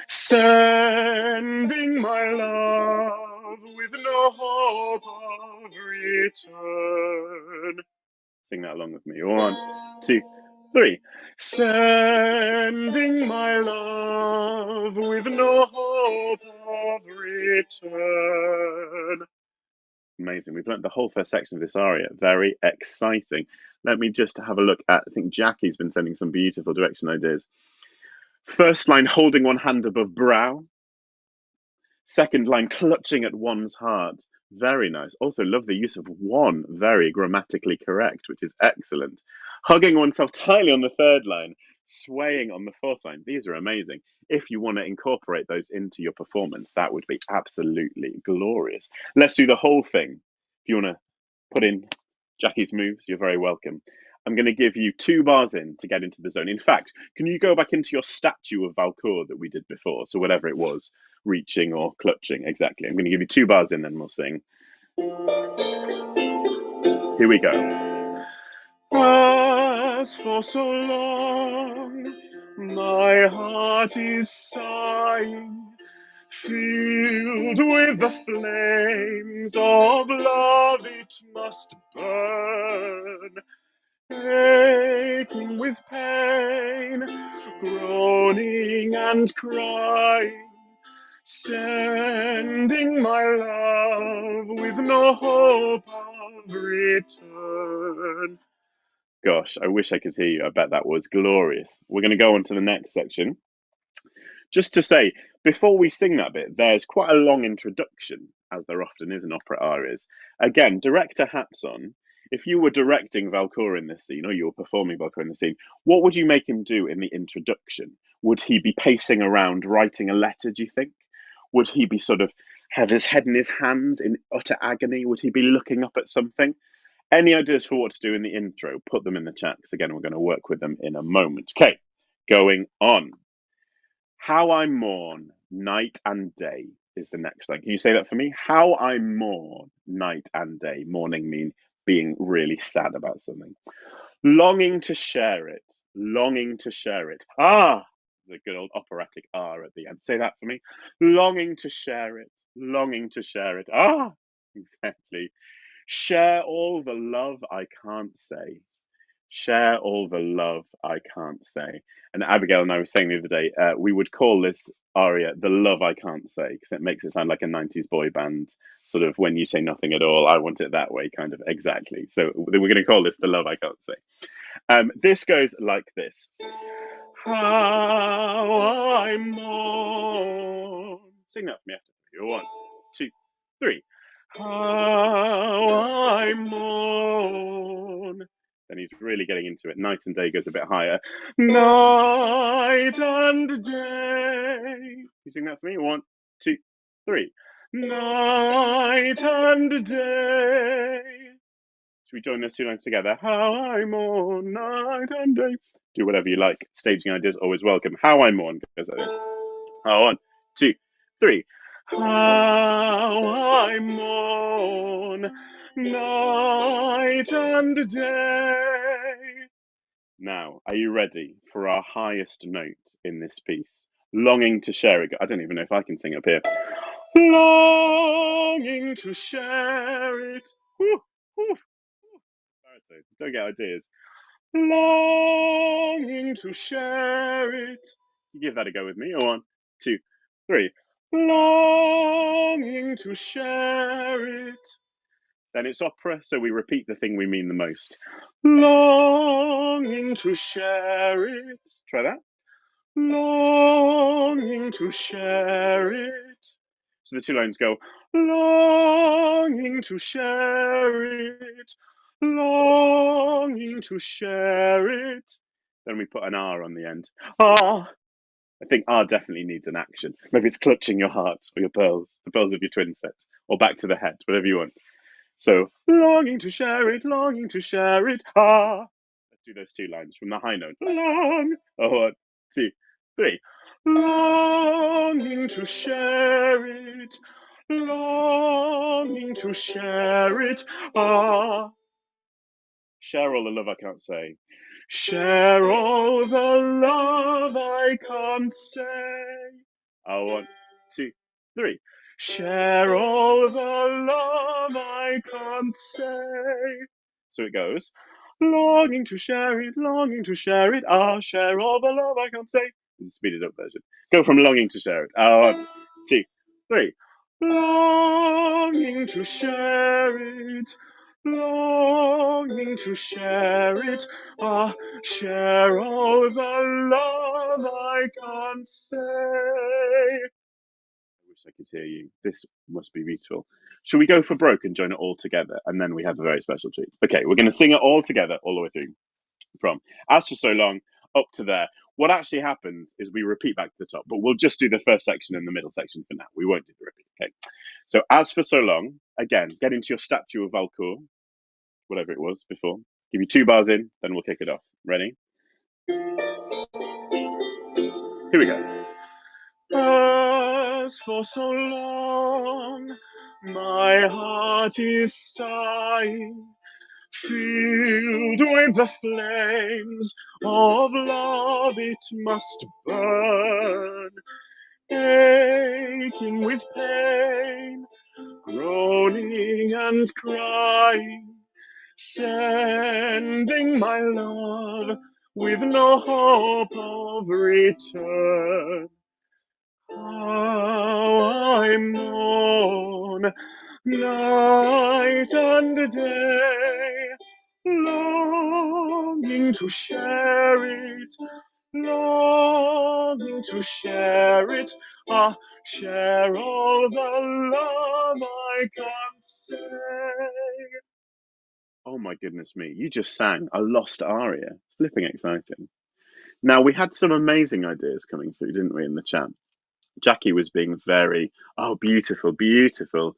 A: Sending my love with no hope of return. Sing that along with me. One, two, three. Sending my love with no hope of return. Amazing. We've learned the whole first section of this aria. Very exciting. Let me just have a look at, I think Jackie's been sending some beautiful direction ideas. First line, holding one hand above brow. Second line, clutching at one's heart. Very nice. Also, love the use of one. Very grammatically correct, which is excellent. Hugging oneself tightly on the third line. Swaying on the fourth line. These are amazing. If you want to incorporate those into your performance, that would be absolutely glorious. Let's do the whole thing. If you want to put in Jackie's moves, you're very welcome. I'm going to give you 2 bars in to get into the zone. In fact, can you go back into your statue of Valcour that we did before? So whatever it was, reaching or clutching, exactly. I'm going to give you 2 bars in, then we'll sing. Here we go. As for so long, my heart is sighing, filled with the flames of love it must burn. Aching with pain, groaning and crying, sending my love with no hope of return. Gosh, I wish I could hear you. I bet that was glorious. We're going to go on to the next section. Just to say, before we sing that bit, there's quite a long introduction, as there often is in opera arias. Again, director hats on. If you were directing Valcour in this scene, or you were performing Valcour in the scene, what would you make him do in the introduction? Would he be pacing around writing a letter, do you think? Would he be sort of have his head in his hands in utter agony? Would he be looking up at something? Any ideas for what to do in the intro? Put them in the chat, because again, we're going to work with them in a moment. Okay, going on. How I mourn night and day is the next line. Can you say that for me? How I mourn night and day. Mourning mean being really sad about something. Longing to share it, longing to share it. Ah, the good old operatic R at the end. Say that for me. Longing to share it, longing to share it. Ah, exactly. Share all the love I can't say. Share all the love I can't say. And Abigail and I were saying the other day, we would call this aria the love I can't say because it makes it sound like a 90s boy band, sort of when you say nothing at all, I want it that way, kind of. Exactly. So we're going to call this the love I can't say. This goes like this. How I mourn. Sing that for me after. 1, 2, 3. How I mourn. Then he's really getting into it. Night and day goes a bit higher. Night and day. You sing that for me? 1, 2, 3. Night and day. Should we join those two lines together? How I mourn night and day. Do whatever you like. Staging ideas always welcome. How I mourn goes like this. 1, 2, 3. How I mourn night and day. Now, are you ready for our highest note in this piece? Longing to share it. I don't even know if I can sing up here. Longing to share it. Woo, woo. Don't get ideas. Longing to share it. You give that a go with me. 1, 2, 3. Longing to share it. Then it's opera, so we repeat the thing we mean the most. Longing to share it. Try that. Longing to share it. So the two lines go, longing to share it, longing to share it. Then we put an R on the end. Ah, I think R definitely needs an action. Maybe it's clutching your heart or your pearls, the pearls of your twin set, or back to the head, whatever you want. So, longing to share it, longing to share it. Ah, let's do those two lines from the high note. Long, 1, 2, 3. Longing to share it, longing to share it. Ah, share all the love I can't say. Share all the love I can't say. 1, 2, 3. Share all the love I can't say. So it goes. Longing to share it, longing to share it. Ah, share all the love I can't say. This is the speeded up version. Go from longing to share it. 1, 2, 3. Longing to share it, longing to share it. Ah, share all the love I can't say. I wish I could hear you. This must be beautiful. Should we go for broke and join it all together? And then we have a very special treat. Okay, we're going to sing it all together, all the way through. From As for So Long up to there. What actually happens is we repeat back to the top, but we'll just do the first section and the middle section for now. We won't do the repeat. Okay. So As for So Long, again, get into your statue of Valcourt, whatever it was before. Give you 2 bars in, then we'll kick it off. Ready? Here we go. As for so long, my heart is sighing, filled with the flames of love it must burn, aching with pain, groaning and crying, sending my love with no hope of return. How I mourn night and day, longing to share it, longing to share it. Ah, share all the love I can't say. Oh my goodness me, you just sang a lost aria. Flipping exciting. Now, we had some amazing ideas coming through, didn't we, in the chat? Jackie was being very, oh, beautiful, beautiful.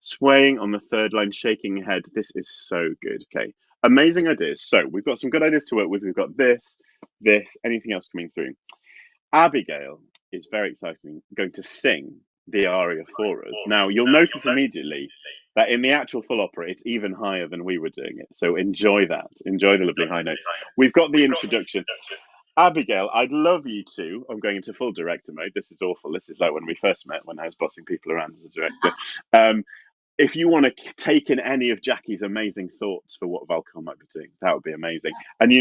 A: Swaying on the third line, shaking her head. This is so good. Okay, amazing ideas. So we've got some good ideas to work with. We've got this, anything else coming through. Abigail is very exciting, going to sing the aria for us. Now, you'll notice immediately that in the actual full opera, it's even higher than we were doing it. So enjoy that. Enjoy the lovely high notes. We've got the introduction. Abigail, I'd love you to. I'm going into full director mode. This is awful. This is like when we first met, when I was bossing people around as a director. If you want to take in any of Jackie's amazing thoughts for what Valcon might be doing, that would be amazing. And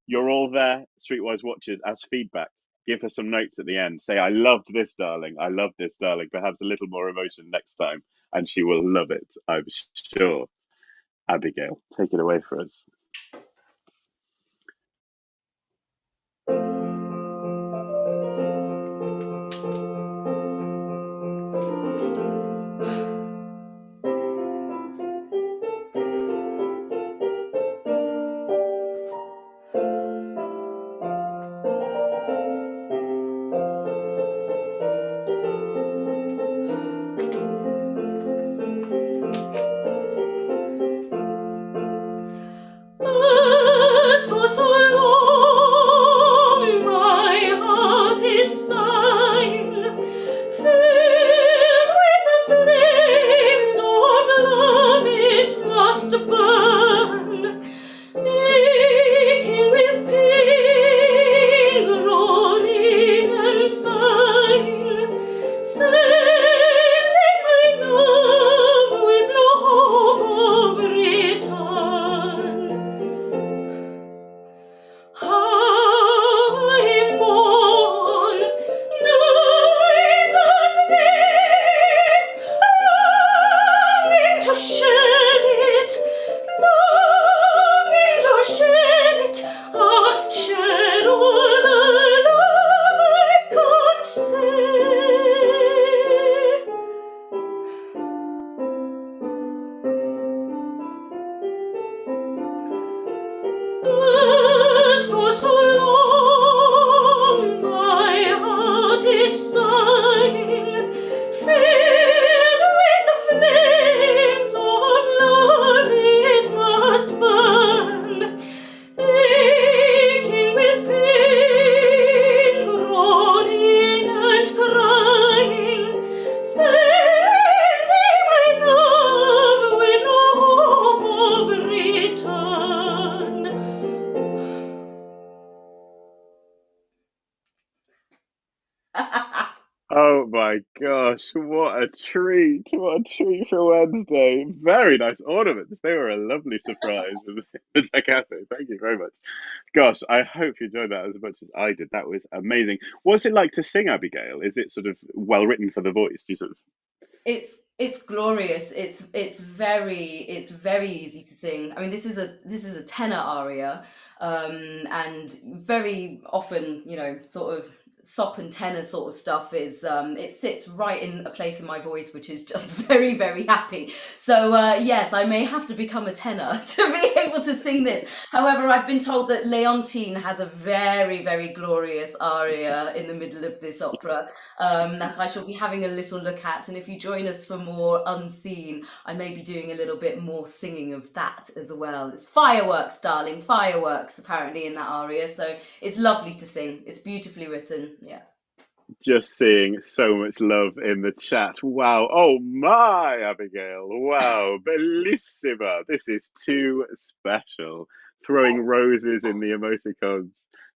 A: you're all there, Streetwise watchers, as feedback. Give her some notes at the end. Say, I loved this, darling. I loved this, darling. Perhaps a little more emotion next time. And she will love it, I'm sure. Abigail, take it away for us. Oh my gosh, what a treat! What a treat for Wednesday. Very nice ornaments. They were a lovely surprise with the cafe. Thank you very much. Gosh, I hope you enjoyed that as much as I did. That was amazing. What's it like to sing, Abigail? Is it sort of well written for the voice? Do you sort of
B: It's glorious. It's very easy to sing. I mean, this is a tenor aria, and very often, sort of sop and tenor sort of stuff is it sits right in a place in my voice which is just very, very happy. So yes, I may have to become a tenor to be able to sing this. However, I've been told that Leontine has a very, very glorious aria in the middle of this opera that I shall be having a little look at. And if you join us for more Unseen, I may be doing a little bit more singing of that as well. It's fireworks, darling, fireworks apparently in that aria. So it's lovely to sing. It's beautifully written. Yeah.
A: just seeing so much love in the chat? Wow. Oh my, Abigail. Wow. Bellissima. This is too special. Throwing roses in the emoticons.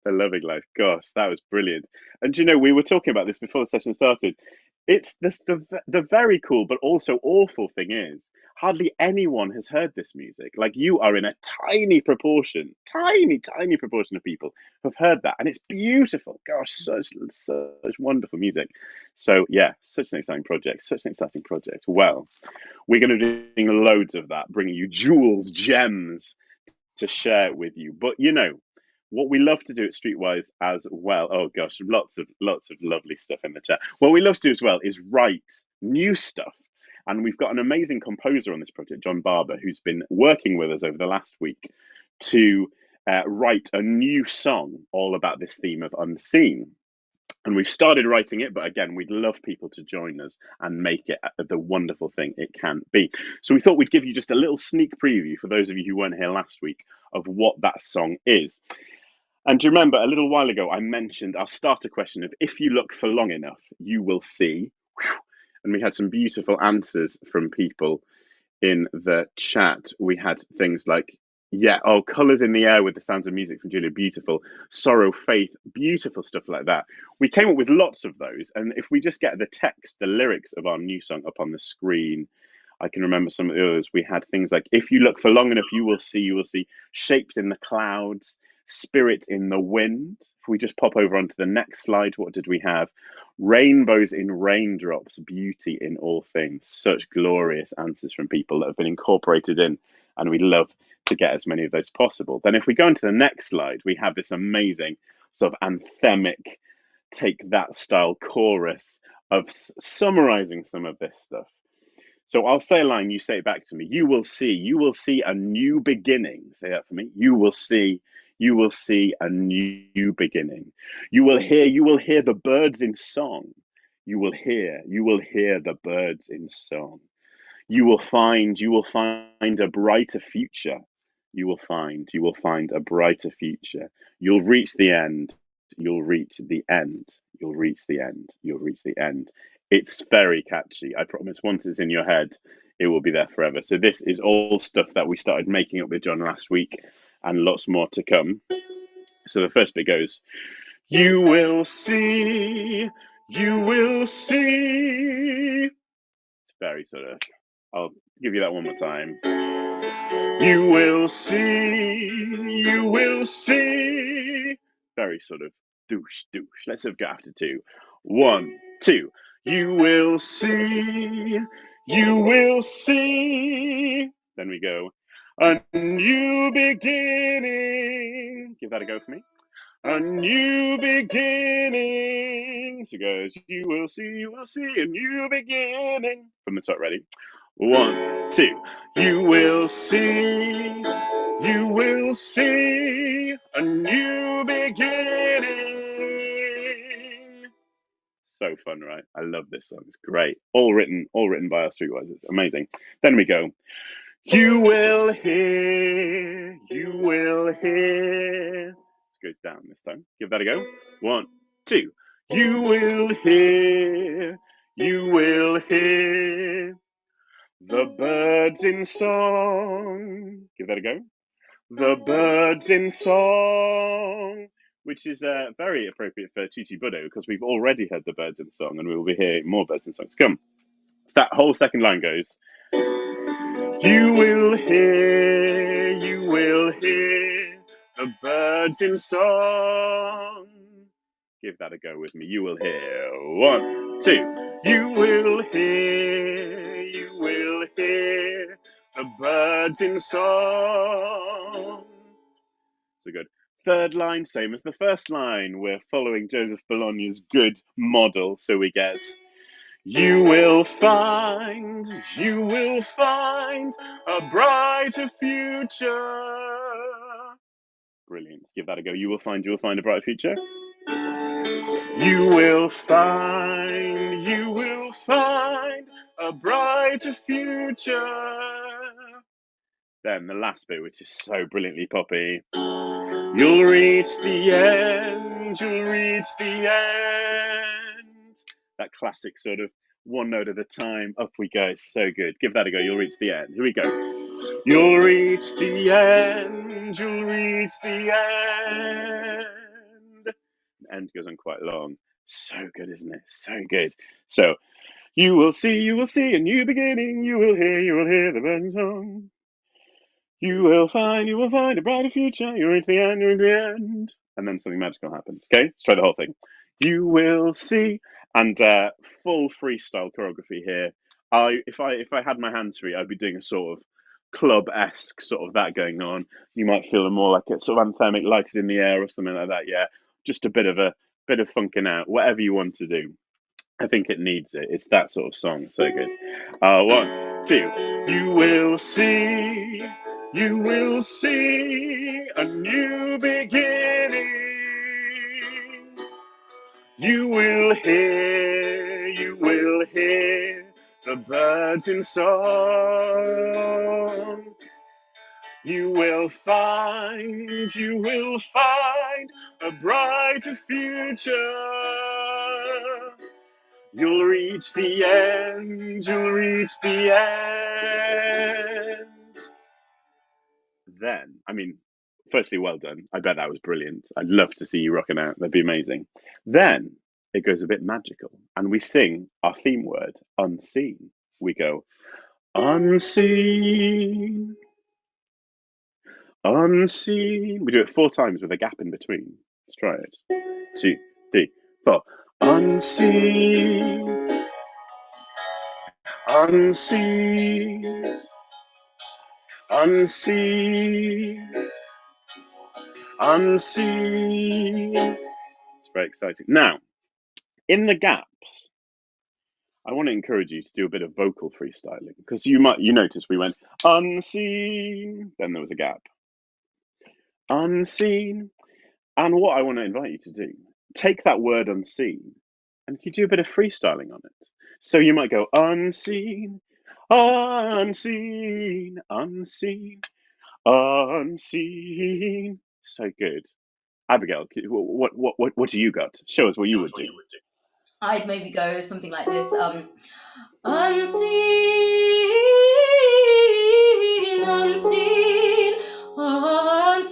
A: The loving life. Gosh, that was brilliant. And we were talking about this before the session started. It's this the very cool but also awful thing is hardly anyone has heard this music. Like, you are in a tiny proportion, tiny proportion of people have heard that, and it's beautiful. Gosh, such wonderful music. So yeah, such an exciting project. Well, we're going to be doing loads of that, bringing you jewels, gems to share with you. But what we love to do at Streetwise as well. Oh gosh, lots of lovely stuff in the chat. What we love to do as well is write new stuff. And we've got an amazing composer on this project, John Barber, who's been working with us over the last week to write a new song all about this theme of unseen. And we've started writing it, but again, we'd love people to join us and make it the wonderful thing it can be. So we thought we'd give you just a little sneak preview for those of you who weren't here last week of what that song is. And do you remember a little while ago, I mentioned our starter question of if you look for long enough, you will see. And we had some beautiful answers from people in the chat. We had things like, yeah, oh, Colours in the Air with the Sounds of Music from Julia, beautiful. Sorrow, Faith, beautiful stuff like that. We came up with lots of those. And if we just get the text, the lyrics of our new song up on the screen, I can remember some of the others. We had things like, if you look for long enough, you will see shapes in the clouds, spirit in the wind. If we just pop over onto the next slide, what did we have? Rainbows in raindrops, beauty in all things. Such glorious answers from people that have been incorporated in, and we love to get as many of those possible. Then if we go into the next slide, we have this amazing sort of anthemic, take that style chorus of summarizing some of this stuff. So I'll say a line, you say it back to me. You will see a new beginning. Say that for me. You will see a new beginning. You will hear the birds in song. You will hear the birds in song. You will find a brighter future. You will find a brighter future. You'll reach the end. You'll reach the end. You'll reach the end. You'll reach the end. It's very catchy. I promise once it's in your head, it will be there forever. So this is all stuff that we started making up with John last week, and lots more to come. So the first bit goes, you will see, you will see. It's very sort of, I'll give you that one more time. You will see. Very sort of douche. Let's have go after two. 1, 2. You will see. Then we go, a new beginning. Give that a go for me. A new beginning. So it goes, you will see a new beginning. From the top, ready? 1, 2. You will see a new beginning. So fun, right? I love this song. It's great. All written by our Streetwise. It's amazing. Then we go, you will hear. Let's go down this time. Give that a go. 1, 2. You will hear. The birds in song. Give that a go. The birds in song, which is very appropriate for Chichi Budo because we've already heard the birds in song and we will be hearing more birds in songs. Come. So that whole second line goes, you will hear the birds in song. Give that a go with me. You will hear. 1, 2. You will hear the birds in song. So good. Third line, same as the first line. We're following Joseph Bologna's good model. So we get, you will find a brighter future. Brilliant. Give that a go. You will find a brighter future. You will find a brighter future. Then the last bit, which is so brilliantly poppy. You'll reach the end. That classic sort of one note at a time, up we go. It's so good. Give that a go. You'll reach the end. Here we go. You'll reach the end. The end goes on quite long. So good, isn't it? So good. So, you will see a new beginning. You will hear the birds song. You will find a brighter future. You're into the end, And then something magical happens. Okay, let's try the whole thing. You will see, and full freestyle choreography here. If I had my hands free, I'd be doing a sort of club-esque sort of that going on. You might feel more like a sort of anthemic, lighted in the air or something like that. Yeah, just a bit of funking out, whatever you want to do. I think it needs it. It's that sort of song. So good. 1, 2. You will see a new beginning. You will hear the birds in song. You will find a brighter future. You'll reach the end. then, I mean, firstly, well done. I bet that was brilliant. I'd love to see you rocking out. That'd be amazing. Then it goes a bit magical, and we sing our theme word, unseen. We go, unseen, unseen. We do it 4 times with a gap in between. Let's try it. 2, 3, 4. Unseen, unseen, unseen, unseen. It's very exciting. Now, in the gaps, I want to encourage you to do a bit of vocal freestyling, because you notice we went unseen, then there was a gap. Unseen. And what I want to invite you to do, take that word unseen and you do a bit of freestyling on it. So you might go unseen, unseen, unseen, unseen. So good. Abigail, what do you got? Show us what you would do.
B: I'd maybe go something like this. Unseen, unseen, unseen, unseen,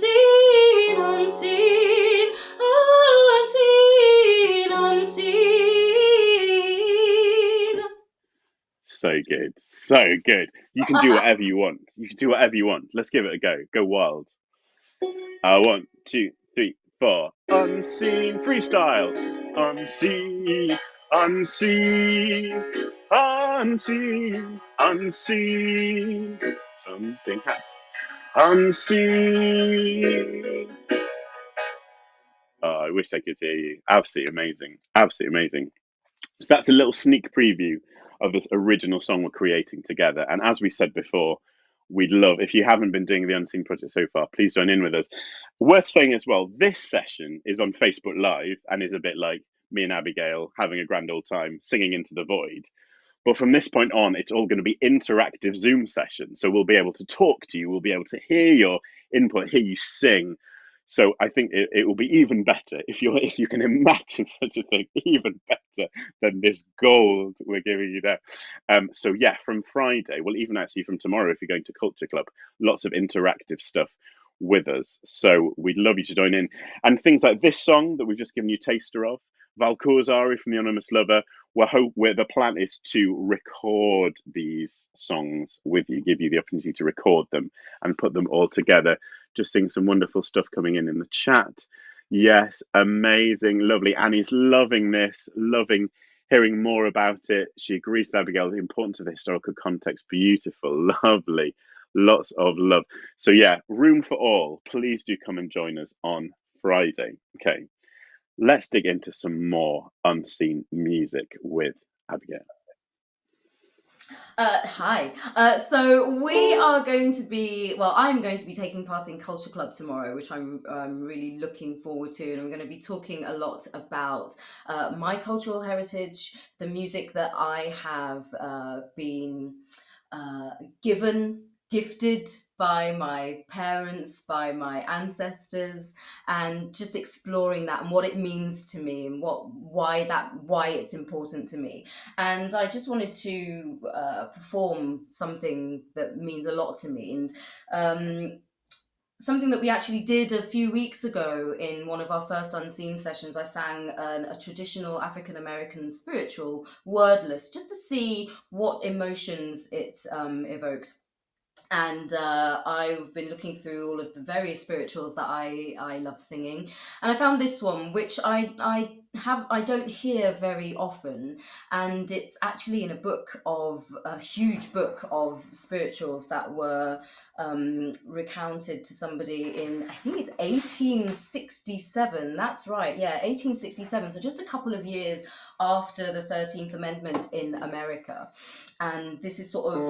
B: unseen, unseen.
A: So good. So good. You can do whatever you want. You can do whatever you want. Let's give it a go. Go wild. 1, 2, 3, 4. Unseen freestyle. Unseen, unseen, unseen, unseen. Something happened. Unseen. Oh, I wish I could hear you. Absolutely amazing. Absolutely amazing. So that's a little sneak preview of this original song we're creating together. And as we said before, we'd love, if you haven't been doing the Unseen Project so far, please join in with us. Worth saying as well, this session is on Facebook Live and is a bit like me and Abigail having a grand old time singing into the void. But from this point on, it's all going to be interactive Zoom sessions. So we'll be able to talk to you. We'll be able to hear your input, hear you sing. So I think it will be even better if you can imagine such a thing, even better than this gold we're giving you there. So yeah, from Friday, well, even actually from tomorrow, if you're going to Culture Club, lots of interactive stuff with us. So we'd love you to join in. And things like this song that we've just given you a taster of, Valkorzari from the Anonymous Lover, the plan is to record these songs with you, give you the opportunity to record them and put them all together. Just seeing some wonderful stuff coming in the chat. Yes, amazing, lovely. Annie's loving this, loving hearing more about it. She agrees with Abigail, the importance of the historical context. Beautiful, lovely, lots of love. So yeah, room for all. Please do come and join us on Friday. Okay, let's dig into some more unseen music with Abigail.
B: Hi. So we are going to be, I'm going to be taking part in Culture Club tomorrow, which I'm really looking forward to. And I'm going to be talking a lot about my cultural heritage, the music that I have been gifted by my parents, by my ancestors, and just exploring that and what it means to me and why it's important to me. And I just wanted to perform something that means a lot to me, and something that we actually did a few weeks ago in one of our first Unseen sessions. I sang a traditional African-American spiritual, wordless, just to see what emotions it evoked. And I've been looking through all of the various spirituals that I love singing, and I found this one, which I don't hear very often, and it's actually in a huge book of spirituals that were recounted to somebody in, I think it's 1867. That's right, yeah, 1867. So just a couple of years after the 13th Amendment in America. And this is sort of,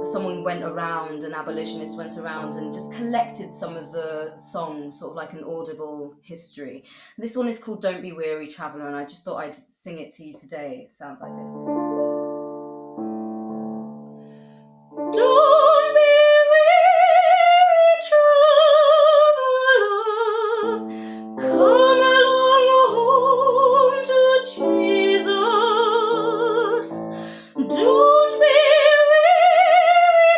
B: someone went around, an abolitionist went around and just collected some of the songs, sort of like an audible history. This one is called Don't Be Weary, Traveller, and I just thought I'd sing it to you today. It sounds like this. Don't be weary, traveller, come along home to Jesus. Don't be weary,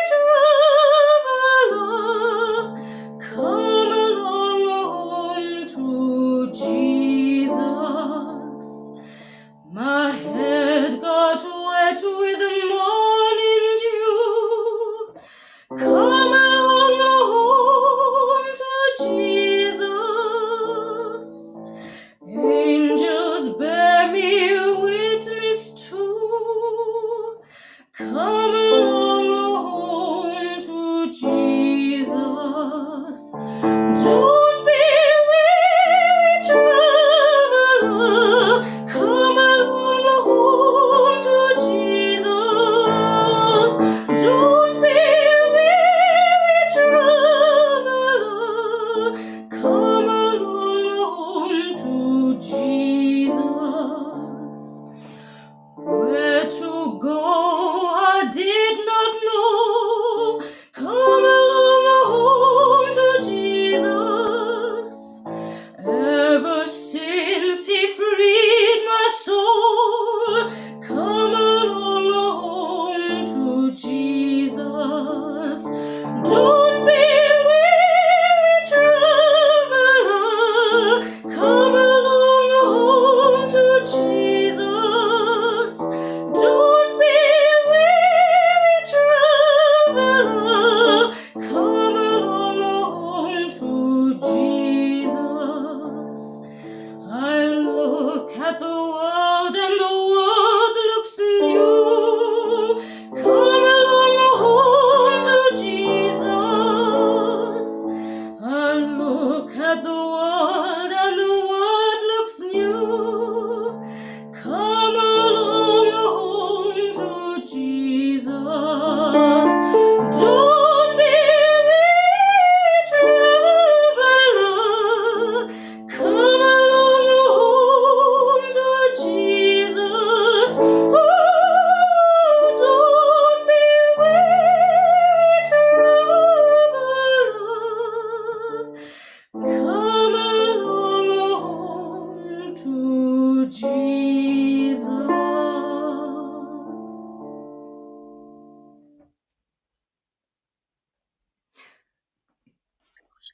B: traveller, Don't be weary, traveler, come along home to Jesus. Don't be weary, traveler, come along home to Jesus. Where to go I did not know. Come along home to Jesus. Ever since he freed my soul, come along home to Jesus. Don't be weary, traveler, come along home to Jesus. Don't be weary, traveler, come along home to Jesus. I look at the world and the world looks new. Come along home to Jesus. I look at the world and the world looks new. Come along home to Jesus. Don't be weary, traveler, come along home to Jesus. Oh, don't be weary, traveler, come along home to Jesus.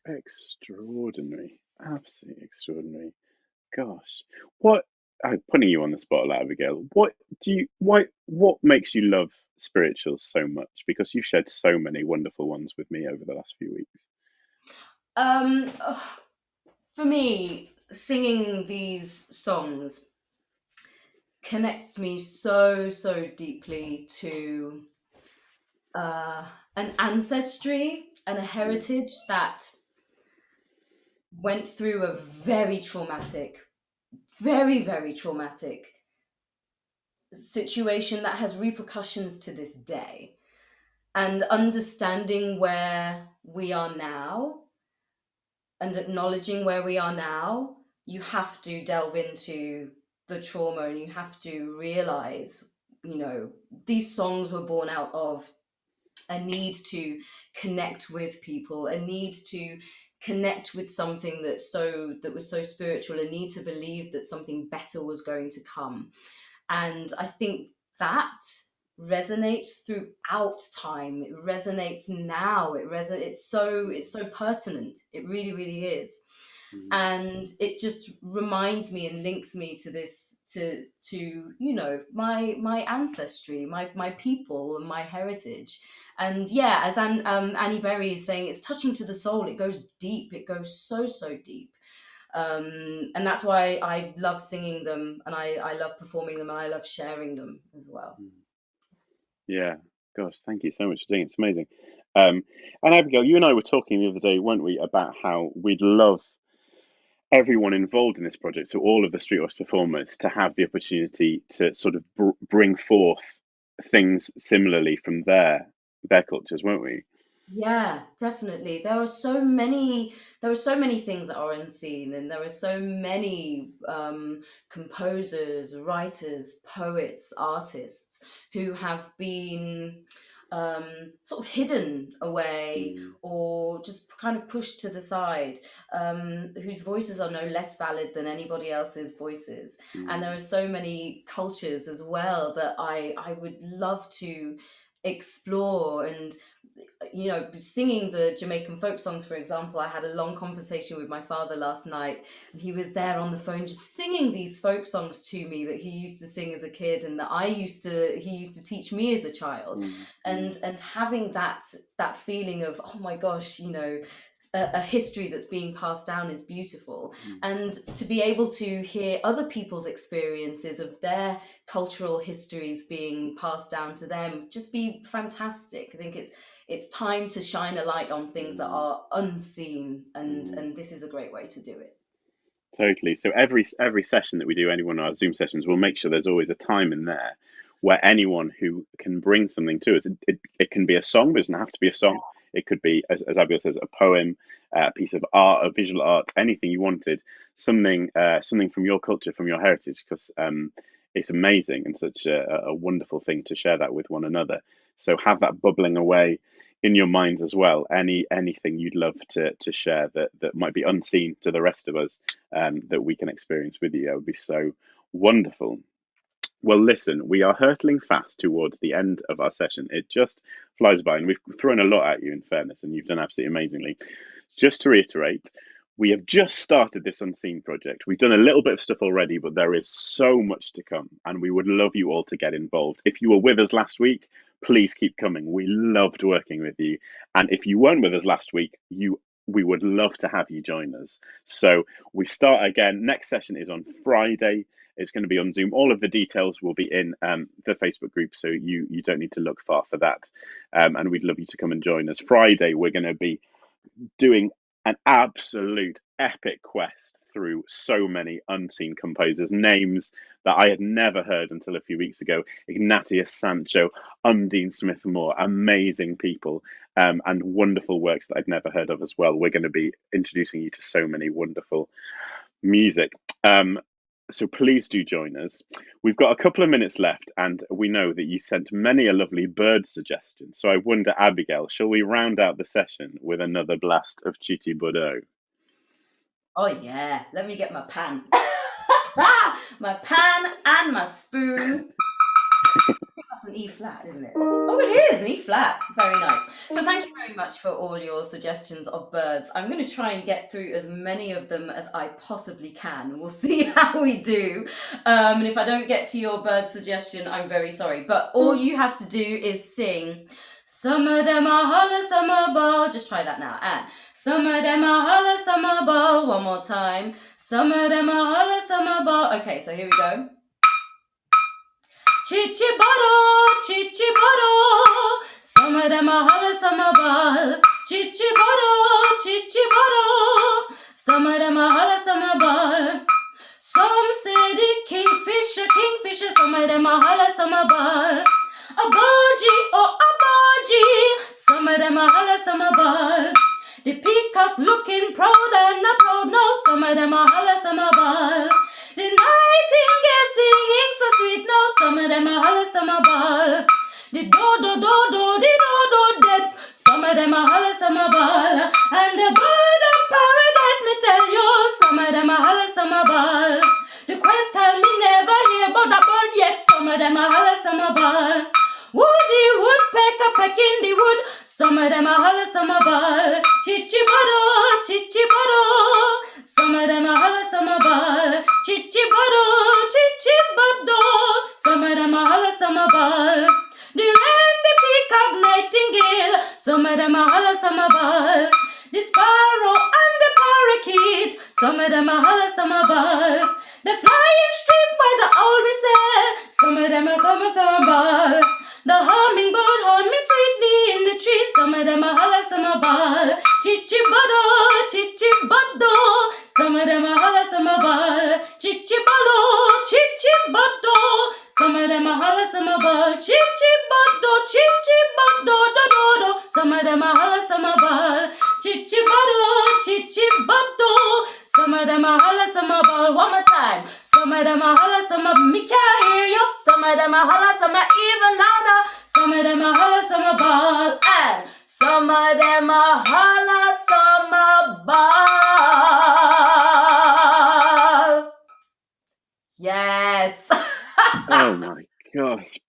A: Extraordinary, absolutely extraordinary. Gosh, what? I'm putting you on the spot, Abigail. What makes you love spirituals so much? Because you've shared so many wonderful ones with me over the last few weeks.
B: For me, singing these songs connects me so deeply to an ancestry and a heritage that went through a very traumatic situation that has repercussions to this day. And understanding where we are now and acknowledging where we are now, you have to delve into the trauma and you have to realize, these songs were born out of a need to connect with people, a need to connect with something that was so spiritual, a need to believe that something better was going to come. And I think that resonates throughout time. It resonates now. It's so pertinent. It really is. And it just reminds me and links me to this, to my ancestry, my people, and my heritage. And yeah, as Annie Berry is saying, it's touching to the soul. It goes deep. It goes so deep. And that's why I love singing them, and I love performing them, and I love sharing them as well.
A: Yeah, gosh, thank you so much for doing it. It's amazing. And Abigail, you and I were talking the other day, weren't we, about how we'd love everyone involved in this project, so all of the Streetwise performers, to have the opportunity to sort of bring forth things similarly from their cultures, weren't we?
B: Yeah, definitely. There are so many things that are unseen, and there are so many composers, writers, poets, artists who have been sort of hidden away or just kind of pushed to the side, whose voices are no less valid than anybody else's voices. And there are so many cultures as well that I would love to explore. And singing the Jamaican folk songs, for example, I had a long conversation with my father last night, and he was there on the phone just singing these folk songs to me that he used to sing as a kid and that he used to teach me as a child. And having that feeling of, oh my gosh, a history that's being passed down is beautiful. And to be able to hear other people's experiences of their cultural histories being passed down to them just be fantastic. I think it's time to shine a light on things that are unseen, and this is a great way to do it.
A: Totally. So every session that we do, any one of our Zoom sessions, we'll make sure there's always a time in there where anyone who can bring something to us, it can be a song, but it doesn't have to be a song. It could be, as Abigail says, a poem, a piece of art, a visual art, anything you wanted, something from your culture, from your heritage, because it's amazing and such a wonderful thing to share that with one another. So have that bubbling away in your minds as well. Anything you'd love to share that might be unseen to the rest of us, that we can experience with you. That would be so wonderful. Well, listen, we are hurtling fast towards the end of our session. It just flies by, and we've thrown a lot at you, in fairness, and you've done absolutely amazingly. Just to reiterate, we have just started this Unseen project. We've done a little bit of stuff already, but there is so much to come, and we would love you all to get involved. If you were with us last week, please keep coming. We loved working with you. And if you weren't with us last week, we would love to have you join us. So we start again. Next session is on Friday. It's going to be on Zoom. All of the details will be in the Facebook group, so you don't need to look far for that. And we'd love you to come and join us. Friday, we're going to be doing an absolute epic quest through so many unseen composers, names that I had never heard until a few weeks ago. Ignatius, Sancho, Undine Smith-Moore, amazing people, and wonderful works that I'd never heard of as well. We're going to be introducing you to so many wonderful music. So please do join us. We've got a couple of minutes left, and we know that you sent many a lovely bird suggestion. So I wonder, Abigail, shall we round out the session with another blast of Chichi Bordeaux?
B: Oh yeah, let me get my pan. My pan and my spoon. I think that's an E flat, isn't it? Oh, it is an E flat. Very nice. So thank you very much for all your suggestions of birds. I'm going to try and get through as many of them as I possibly can. We'll see how we do. And if I don't get to your bird suggestion, I'm very sorry. But all you have to do is sing "Some of them are holler, some are ball." Just try that now. And "Some of them are holler, some are ball." One more time. "Some of them are holler, some are ball." Okay, so here we go. Chichi bottle, some of them are holler, some are ball. Chichi bottle, some of them are holler, some are ball. Some say the kingfisher, some of them are holler, some are ball. A bargee, some of them are holler, some are ball. The peacock looking proud and not proud, no, some of them are holler, some are ball. The nightingale singing so sweet, no, some of them are holler, some are ball. The do dead, some of them are holler, some are ball. And the bird of paradise, me tell you, some of them are holler, some are ball. The quest tell me never hear about that bird yet, some of them are holler, some are ball. Woody woodpecker peck in the wood, some of them are holler, some are ball. Chichi bottle, some of them are holler, some are ball. Chichi bottle, some of them are holler, some are ball. The wren, the peacock, nightingale, some of them are holler, some are ball. The sparrow and the parakeet, some of them are holler, some are ball. The flying streetwise are all we sell, some of them are ball. The hummingbird humming sweetly in the tree, some of them are holler, some are ball. Chichi bottle, some of them are holler, some are ball. Chichi bottle, some of them are holler, some are ball. Chichi bottle, do, some of them are holler, some are ball. Chichi bottle, some of them are holler, some are ball. One more time. Some of them are holler, some of me can't hear you. Some of them are holler, some are even louder. Some of them are holler, some are ball. And some of them are holler, some are ball. Yes.
A: Oh my gosh.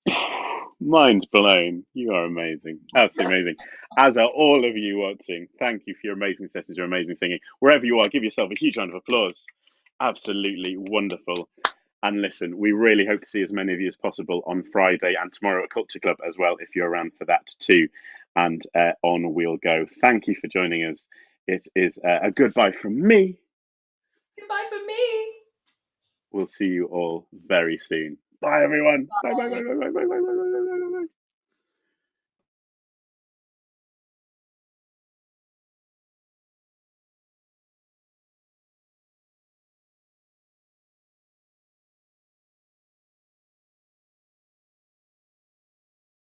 A: Mind's blown. You are amazing. Absolutely amazing. As are all of you watching. Thank you for your amazing sessions, your amazing singing. Wherever you are, give yourself a huge round of applause. Absolutely wonderful. And listen, we really hope to see as many of you as possible on Friday and tomorrow at Culture Club as well, if you're around for that too. And on we'll go. Thank you for joining us. It is a goodbye from me.
B: Goodbye from me.
A: We'll see you all very soon. Bye, everyone. Bye, bye, bye, bye, bye, bye, bye, bye, bye, bye.